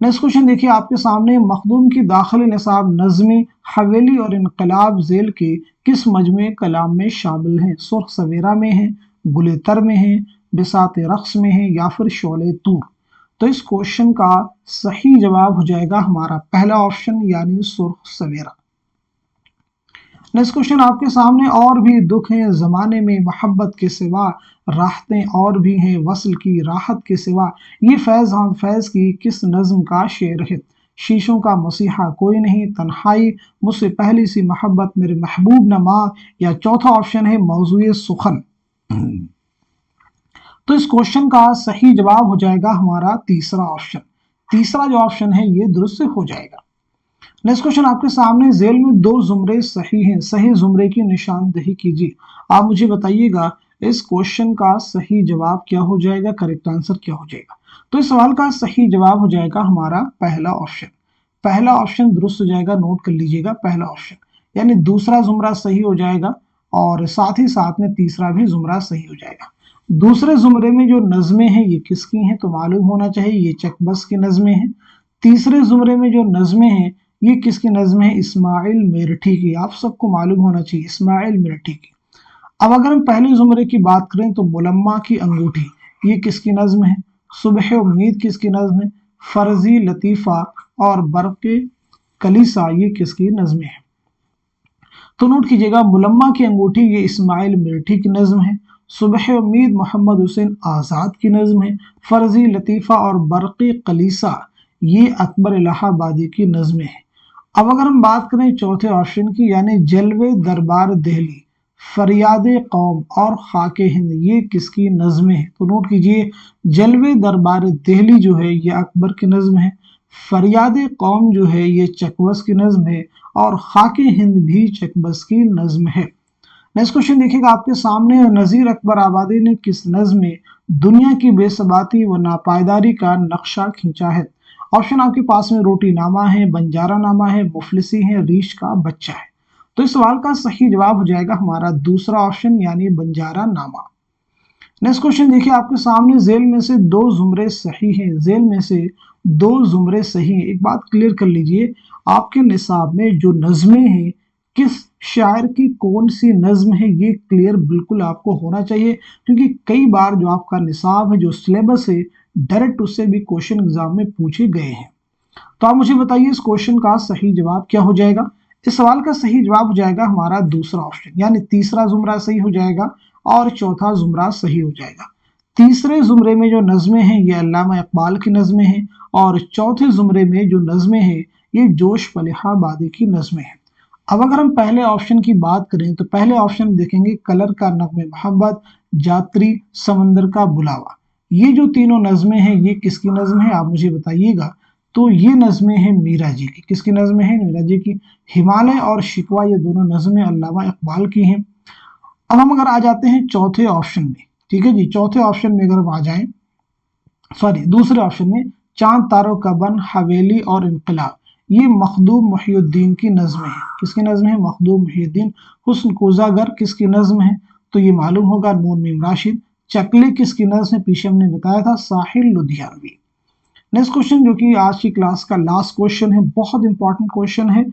नेक्स्ट क्वेश्चन देखिए आपके सामने, मखदूम की दाखिल निसाब नज़मी हवेली और इनकलाब जेल के किस मजमूए कलाम में शामिल हैं? सुर्ख सवेरा में है, गुलेतर में है, बिसात रक्स में है या फिर शोले तूर। तो इस क्वेश्चन का सही जवाब हो जाएगा हमारा पहला ऑप्शन, यानी सुर्ख सवेरा। नेक्स्ट क्वेश्चन आपके सामने, और भी दुख हैं जमाने में मोहब्बत के सिवा, राहतें और भी हैं वसल की राहत के सिवा, ये फैज हम फैज की किस नज्म का शेर है? शीशों का मसीहा कोई नहीं, तन्हाई, मुझसे पहली सी मोहब्बत, मेरे महबूब न माँ, या चौथा ऑप्शन है मौजूए सुखन। तो इस क्वेश्चन का सही जवाब हो जाएगा हमारा तीसरा ऑप्शन। तीसरा जो ऑप्शन है ये दुरुस्त हो जाएगा। नेक्स्ट क्वेश्चन आपके सामने, जेल में दो जुमरे सही हैं, सही जुमरे की निशानदही कीजिए। आप मुझे बताइएगा इस क्वेश्चन का सही जवाब क्या हो जाएगा, करेक्ट आंसर क्या हो जाएगा। तो इस सवाल का सही जवाब हो जाएगा हमारा पहला ऑप्शन। पहला ऑप्शन दुरुस्त हो जाएगा, नोट कर लीजिएगा पहला ऑप्शन, यानी दूसरा जुमरा सही हो जाएगा और साथ ही साथ में तीसरा भी जुमरा सही हो जाएगा। दूसरे जुमरे में जो नज़में हैं ये किसकी हैं? तो मालूम होना चाहिए ये चकबस की नज़में हैं। तीसरे जुमरे में जो नज़में हैं ये किसकी नज़म है? इस्माइल मेरठी की। आप सबको मालूम होना चाहिए इस्माइल मेरठी की। अब अगर हम पहले जुमरे की बात करें तो मुलम्मा की अंगूठी ये किसकी नज़म है? सुबह उम्मीद किसकी नज़म है? फर्जी लतीफ़ा और बर्क़ कलीसा ये किसकी नज़में है? तो नोट कीजिएगा, मुलम्मा की अंगूठी ये इस्माइल मिर्ठी की नज्म है। सुबह उम्मीद मोहम्मद हुसैन आज़ाद की नज्म है। फर्जी लतीफ़ा और बरक़ी कलीसा ये अकबर इलाहाबादी की नज्में हैं। अब अगर हम बात करें चौथे ऑप्शन की, यानी जलवे दरबार दिल्ली, फरियाद कौम और खाके हिंद, ये किसकी नज्में हैं? तो नोट कीजिए, जलवे दरबार दिल्ली जो है ये अकबर की नज्म है, फरियाद कौम जो है ये चकबस की नज्म है, और खाके हिंद भी चकबस की नज्म है। नेक्स्ट क्वेश्चन देखिएगा आपके सामने, नज़ीर अकबर आबादी ने किस नज्म में दुनिया की बेसबाती व नापायदारी का नक्शा खींचा है? ऑप्शन आपके पास में रोटी नामा है, बंजारा नामा है, मुफलिसी है, रीछ का बच्चा है। तो इस सवाल का सही जवाब हो जाएगा हमारा दूसरा ऑप्शन, यानी बंजारा नामा। नेक्स्ट क्वेश्चन देखिए आपके सामने, जेल में से दो जुमरे सही हैं, जेल में से दो जुमरे सही हैं। एक बात क्लियर कर लीजिए, आपके निसाब में जो नज़में हैं, किस शायर की कौन सी नज्म है, ये क्लियर बिल्कुल आपको होना चाहिए, क्योंकि कई बार जो आपका निसाब है, जो सिलेबस है, डायरेक्ट उससे भी क्वेश्चन एग्जाम में पूछे गए हैं। तो आप मुझे बताइए इस क्वेश्चन का सही जवाब क्या हो जाएगा? इस सवाल का सही जवाब हो जाएगा हमारा दूसरा ऑप्शन, यानी तीसरा जुमरा सही हो जाएगा और चौथा जुमरा सही हो जाएगा। तीसरे जुमरे में जो नज़में हैं ये अल्लामा इकबाल की नज़में हैं, और चौथे जुमरे में जो नज़में हैं ये जोश फलिहाबादी की नज़में हैं। अब अगर हम पहले ऑप्शन की बात करें तो पहले ऑप्शन देखेंगे, कलर का नग़्मे मोहब्बत, जात्री, समंदर का बुलावा। ये जो तीनों नज़में हैं ये किसकी नज़म है, आप मुझे बताइएगा। तो ये नज़में हैं मीरा जी की। किसकी नज़में हैं? मीरा जी की। हिमालय और शिकवा ये दोनों नज़में अल्लामा इकबाल की हैं। अब हम अगर आ जाते हैं चौथे ऑप्शन में, ठीक है जी, चौथे ऑप्शन में अगर हम आ जाएं, सॉरी दूसरे ऑप्शन में, चांद तारों का बन, हवेली और इनकलाब, ये मखदूम मुहियुद्दीन की नज़में हैं। किसकी नज़में हैं? मखदूम मुहियुद्दीन। हुस्न कोज़ागर किसकी नज़म है? तो ये मालूम होगा, नून मीम राशिद। चकले किसकी नज़म है? पीछे हमने बताया था, साहिल लुधियानवी। नेक्स्ट क्वेश्चन जो कि आज की क्लास का लास्ट क्वेश्चन है, बहुत इंपॉर्टेंट क्वेश्चन है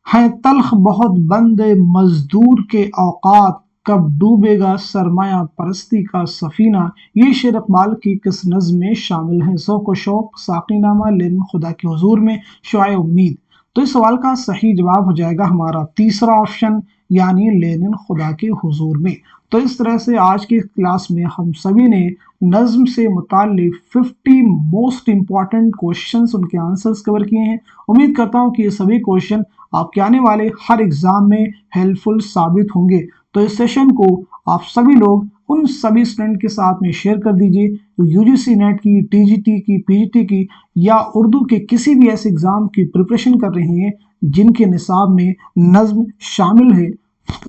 तल्ख बहुत बंद मजदूर के औकात, कब डूबेगा सरमाया परस्ती का सफीना, ये शेर इकबाल की किस नज़्म में शामिल है? ज़ौक़ शौक़, साक़ीनामा, लेनिन खुदा के हुजूर में, शुआए उम्मीद। तो इस सवाल का सही जवाब हो जाएगा हमारा तीसरा ऑप्शन, यानी लेनिन खुदा के हुजूर में। तो इस तरह से आज की क्लास में हम सभी ने नज़्म से मुताल्लिक़ 50 मोस्ट इंपॉर्टेंट क्वेश्चंस, उनके आंसर्स कवर किए हैं। उम्मीद करता हूँ कि ये सभी क्वेश्चन आपके आने वाले हर एग्जाम में हेल्पफुल साबित होंगे। तो इस सेशन को आप सभी लोग उन सभी स्टूडेंट के साथ में शेयर कर दीजिए जो यूजीसी नेट की, टीजीटी की, पीजीटी की या उर्दू के किसी भी ऐसे एग्जाम की प्रिपरेशन कर रहे हैं जिनके निसाब में नज़्म शामिल है,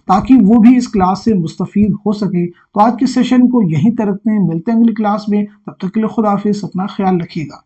ताकि वो भी इस क्लास से मुस्तफ़ीद हो सके। तो आज के सेशन को यहीं तक रखते हैं, मिलते हैं अगली क्लास में, तब तक के लिए खुदा हाफिज़, अपना ख्याल रखिएगा।